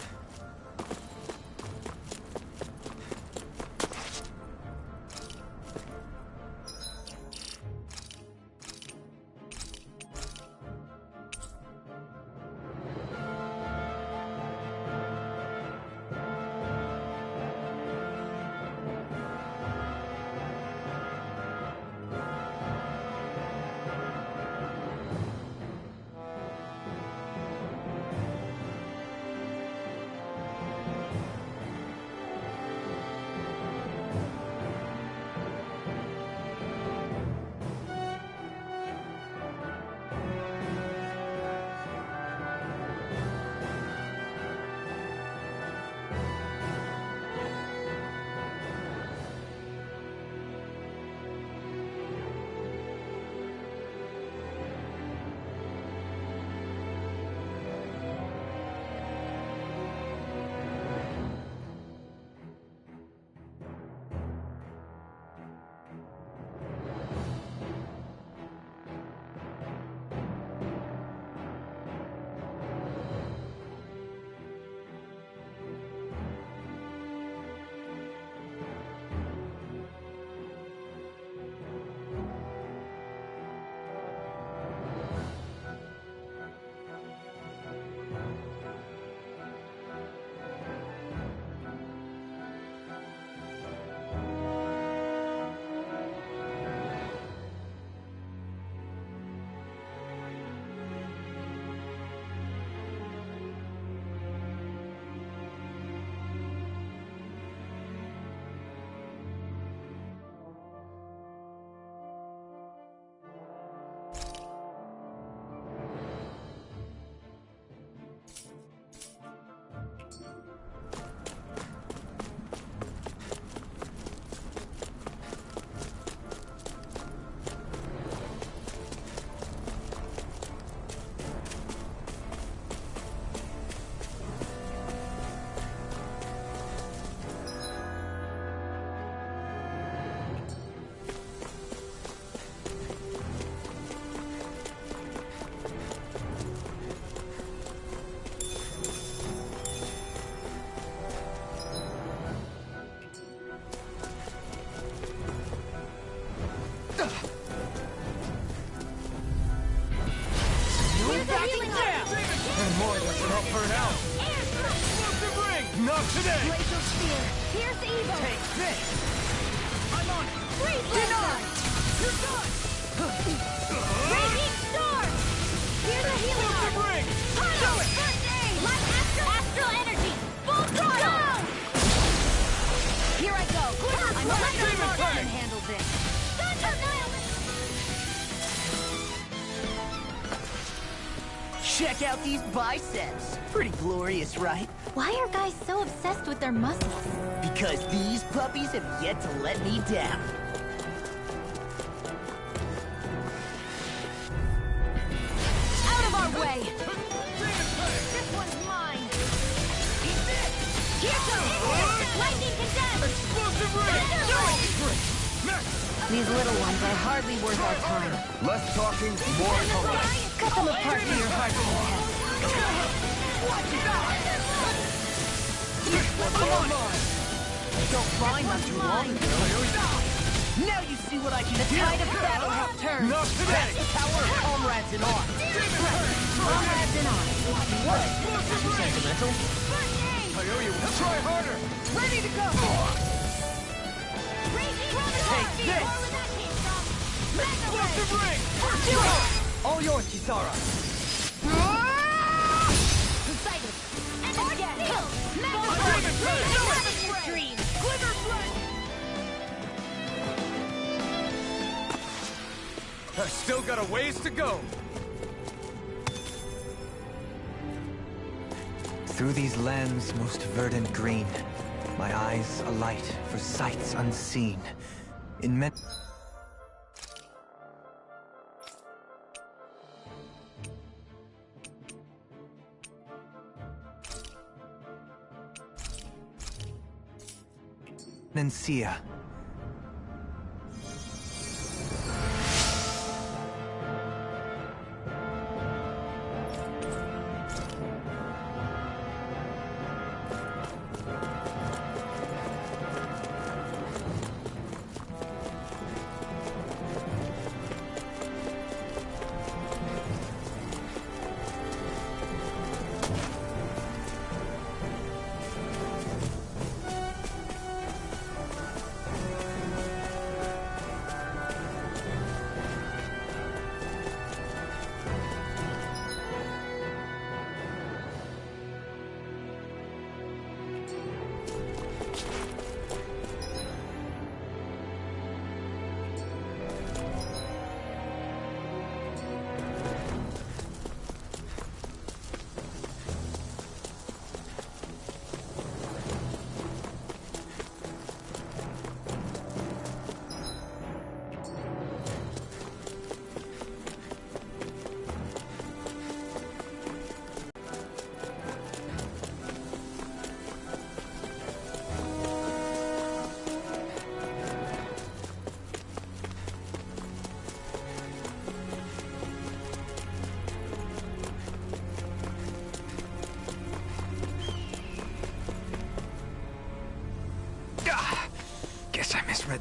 Not today! Glacial Spear. Pierce evil. Take this! I'm on it! Freeze Denied! You're done! Raging Storm. Here's a healing Explosive arm. ring! Pile. First aid. Light astral energy. Full throttle. Go! Here I go. I'm not Demon sure I Fang. can handle this. Thunder Check out these biceps. Pretty glorious, right? Why are guys so obsessed with their muscles? Because these puppies have yet to let me down. Out of our way. This one's mine. Here goes. Lightning condemned. Explosive ring! These little ones are hardly worth our time. Less talking, more combat. Cut them apart for your heart's content. Come on! Don't find not too long ago. Now you see what I can do. The tide of battle has turned. Not today! That's the power of comrades in arms. Comrades in arms. What? Too sentimental? I owe you one. Try harder! Ready to go. Take this! Explosive ring! All yours, Kisara. Poseidon. And again. Mega Demon Fang! Stream. Glimmer Blade! I still got a ways to go. Through these lands most verdant green, my eyes alight for sights unseen. In men... Sia.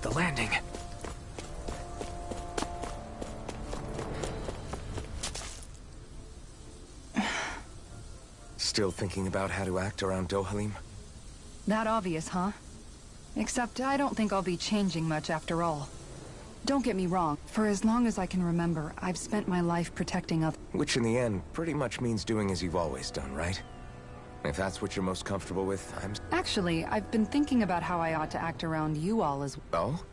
the landing. Still thinking about how to act around Dohalim? That obvious, huh? Except I don't think I'll be changing much after all. Don't get me wrong, for as long as I can remember, I've spent my life protecting others. Which in the end pretty much means doing as you've always done, right? If that's what you're most comfortable with, Actually, I've been thinking about how I ought to act around you all as well. Oh?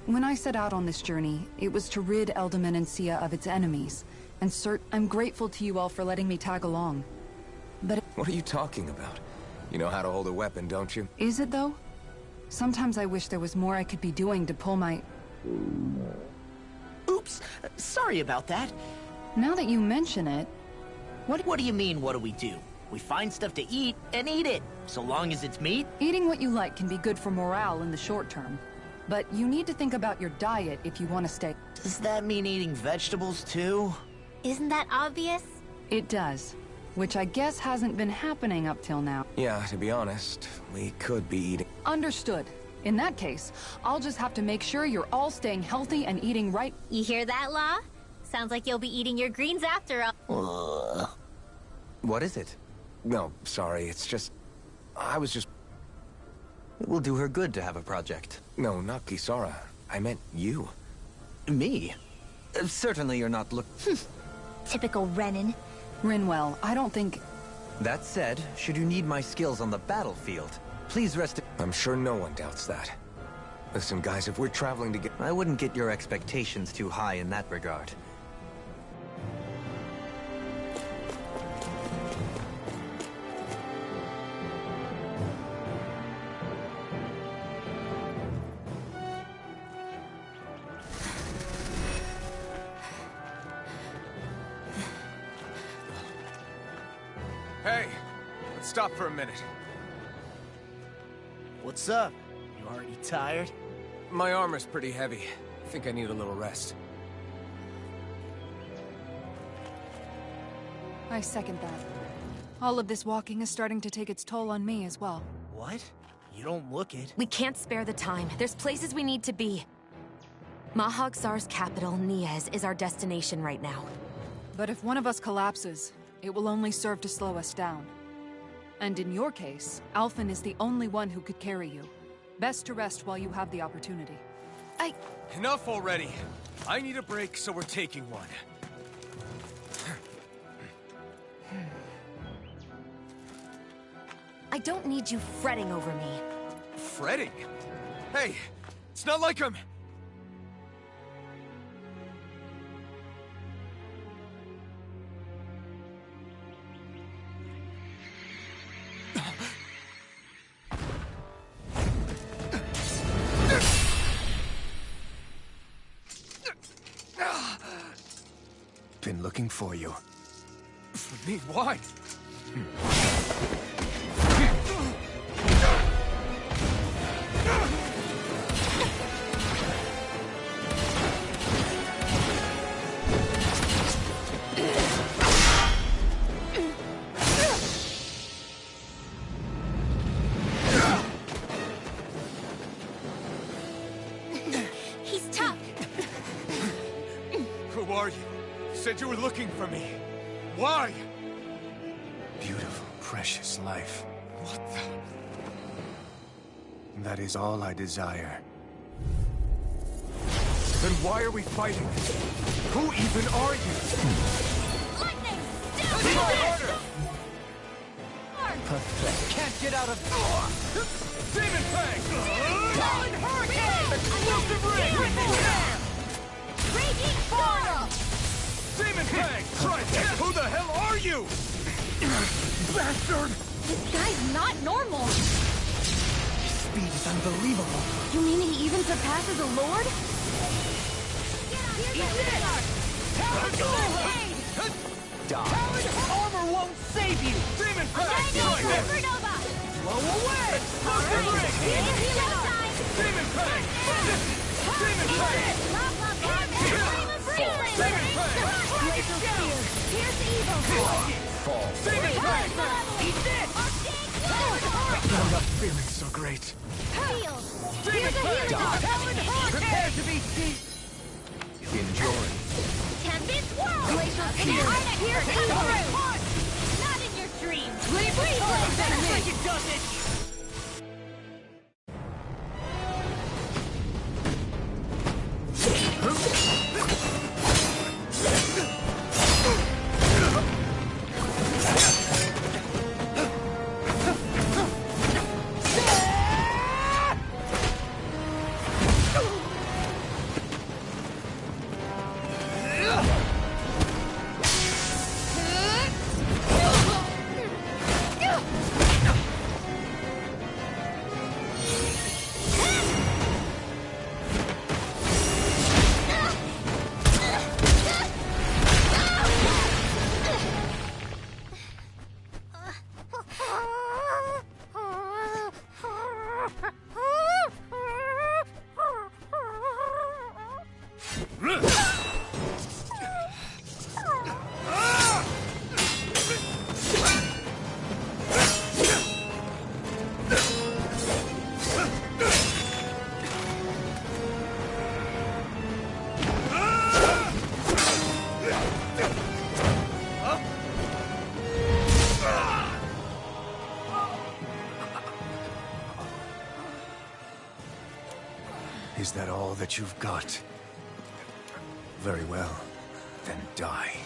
When I set out on this journey, it was to rid Eldaman and Sia of its enemies. And I'm grateful to you all for letting me tag along. But What are you talking about? You know how to hold a weapon, don't you? is it though? Sometimes I wish there was more I could be doing to pull my... Oops, sorry about that. Now that you mention it... What do you mean, what do we do? We find stuff to eat and eat it, so long as it's meat. Eating what you like can be good for morale in the short term. But you need to think about your diet if you want to stay... Does that mean eating vegetables too? Isn't that obvious? It does. Which I guess hasn't been happening up till now. Yeah, to be honest, we could be eating... Understood. In that case, I'll just have to make sure you're all staying healthy and eating right. You hear that, Law? Sounds like you'll be eating your greens after all. What is it? No, sorry, it's just... I was just... It will do her good to have a project. No, not Kisara. I meant you. Me? Certainly you're not Typical Renin. Rinwell, I don't think... That said, should you need my skills on the battlefield, please rest... I'm sure no one doubts that. Listen, guys, if we're traveling together... I wouldn't get your expectations too high in that regard. Hey, let's stop for a minute. What's up? You already tired? My armor's pretty heavy. I think I need a little rest. I second that. All of this walking is starting to take its toll on me as well. What? You don't look it. We can't spare the time. There's places we need to be. Mahagsar's capital, Niez, is our destination right now. But if one of us collapses, it will only serve to slow us down. And in your case, Alphen is the only one who could carry you. Best to rest while you have the opportunity. Enough already. I need a break, so we're taking one. I don't need you fretting over me. Fretting? Hey, it's not like I'm... Been looking for you. For me, why? He's tough. Who are you? You said you were looking for me. Why? Beautiful, precious life. What the... That is all I desire. Then why are we fighting? Who even are you? Lightning! Harder! Can't get out of... Demon Fang! Falling Hurricane! Explosive Ring! Raging Storm! Demon Fang! Try this! Who the hell are you? Bastard! This guy's not normal! Speed is unbelievable. You mean he even surpasses a lord? Armor won't save you! Demon Fang! Try this! Supernova! Blow away! Explosive Ring! Demon Fang! Demon Fang! Demon Fang! Pierce evil! Demon Fang! Eat this! I'm not feeling so great. Heal! Here's a healing orb! Prepare to be seen. Enjoy. Tempest Whirl! Glacial Spear! Here's Emerald! Not in your dreams! Breathe like it does it! Is that all that you've got? Very well. Then die.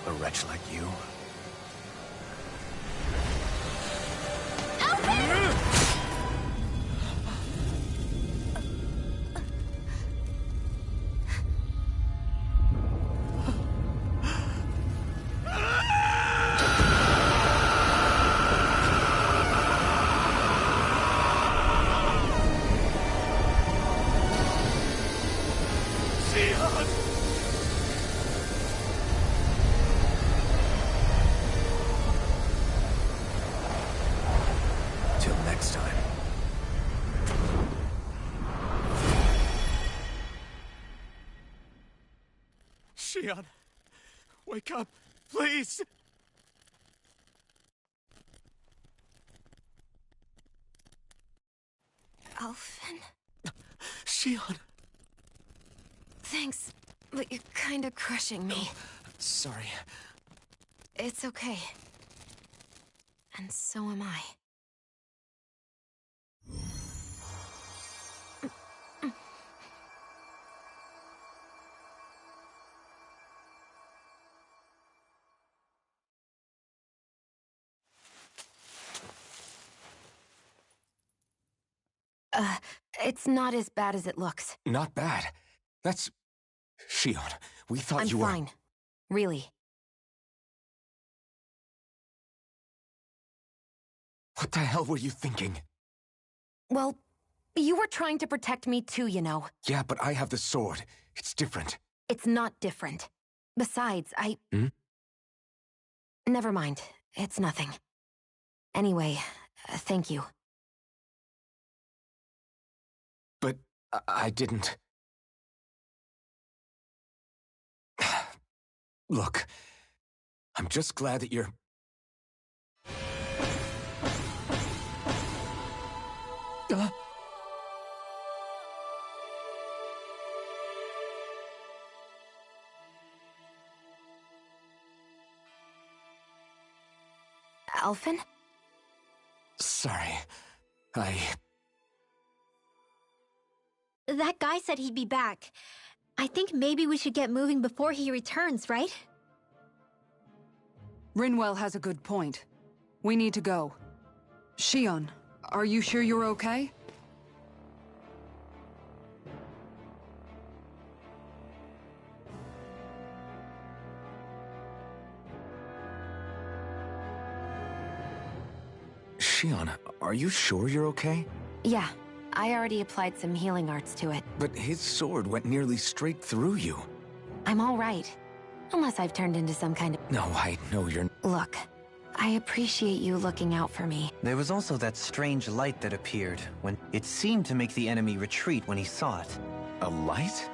A wretch like you? Till next time. Shion, wake up, please! Alphen? Shion! Thanks, but you're kinda crushing me. Sorry. It's okay. And so am I. It's not as bad as it looks. Not bad. That's... Shion, we thought I'm you were... fine. Really. What the hell were you thinking? Well, you were trying to protect me too, you know. Yeah, but I have the sword. It's different. It's not different. Besides, Never mind. It's nothing. Anyway, thank you. But I didn't... Look, I'm just glad that you're... Alphen? Sorry. That guy said he'd be back. I think maybe we should get moving before he returns, right? Rinwell has a good point. We need to go. Shion, are you sure you're okay? Shion, are you sure you're okay? Yeah, I already applied some healing arts to it. But his sword went nearly straight through you. I'm all right. Unless I've turned into some kind of... No, I know you're... Look, I appreciate you looking out for me. There was also that strange light that appeared when it seemed to make the enemy retreat when he saw it. A light?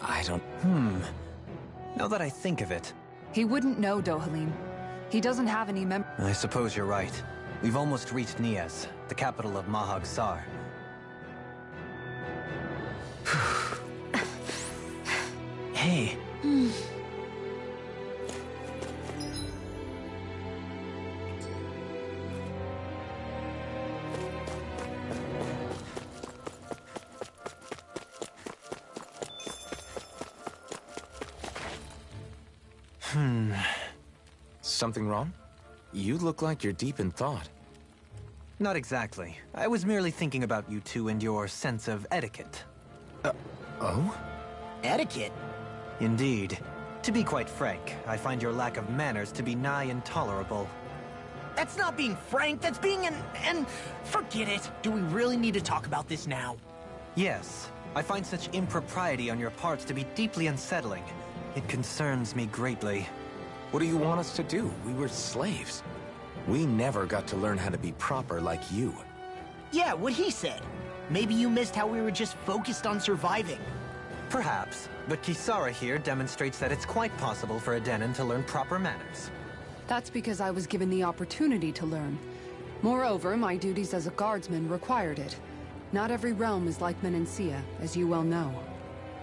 I don't... Now that I think of it... He wouldn't know, Dohalim. He doesn't have any I suppose you're right. We've almost reached Niaz, the capital of Mahag Sar. Hey. Something wrong? You look like you're deep in thought. Not exactly. I was merely thinking about you two and your sense of etiquette. Oh? Etiquette? Indeed. To be quite frank, I find your lack of manners to be nigh intolerable. That's not being frank, that's being an... Forget it. Do we really need to talk about this now? Yes. I find such impropriety on your parts to be deeply unsettling. It concerns me greatly. What do you want us to do? We were slaves. We never got to learn how to be proper like you. Yeah, what he said. Maybe you missed how we were just focused on surviving. Perhaps, but Kisara here demonstrates that it's quite possible for a Denon to learn proper manners. That's because I was given the opportunity to learn. Moreover, my duties as a guardsman required it. Not every realm is like Menancia, as you well know.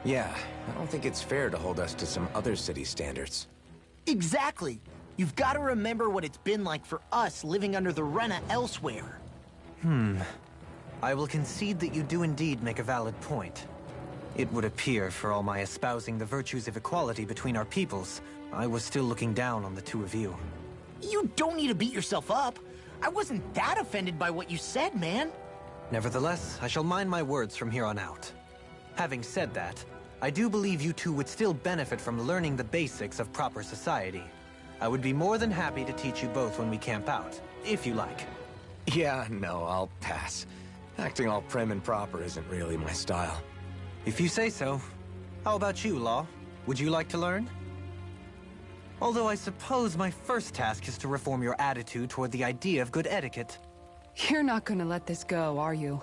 Yeah, I don't think it's fair to hold us to some other city standards. Exactly. You've got to remember what it's been like for us living under the Rena elsewhere. I will concede that you do indeed make a valid point. It would appear, for all my espousing the virtues of equality between our peoples, I was still looking down on the two of you. You don't need to beat yourself up. I wasn't that offended by what you said, man. Nevertheless, I shall mind my words from here on out. Having said that, I do believe you two would still benefit from learning the basics of proper society. I would be more than happy to teach you both when we camp out, if you like. Yeah, no, I'll pass. Acting all prim and proper isn't really my style. If you say so. How about you, Law? Would you like to learn? Although I suppose my first task is to reform your attitude toward the idea of good etiquette. You're not gonna let this go, are you?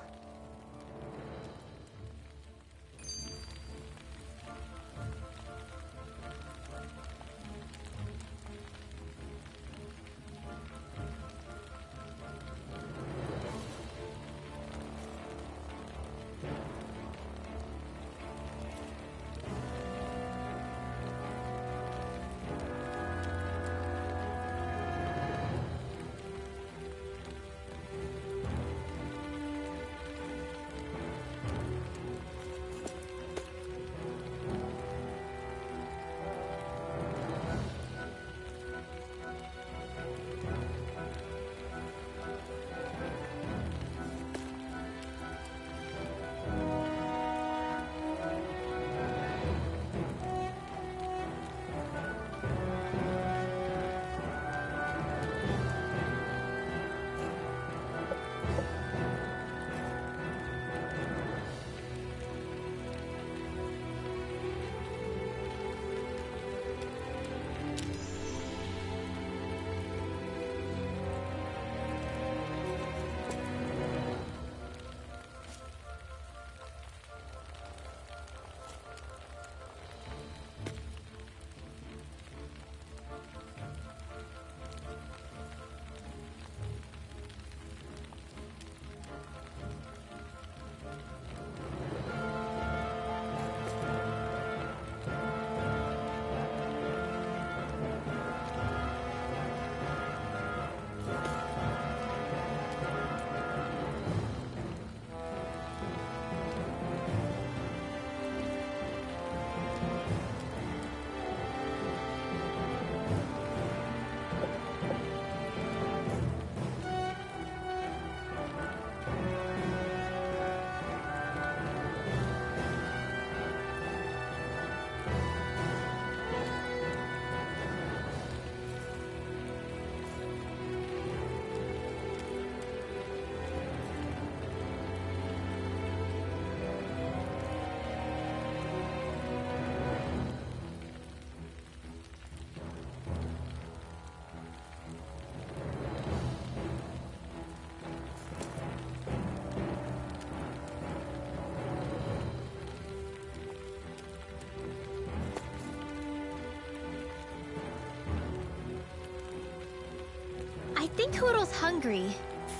I think Hoodle's hungry.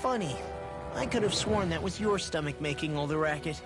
Funny. I could have sworn that was your stomach making all the racket.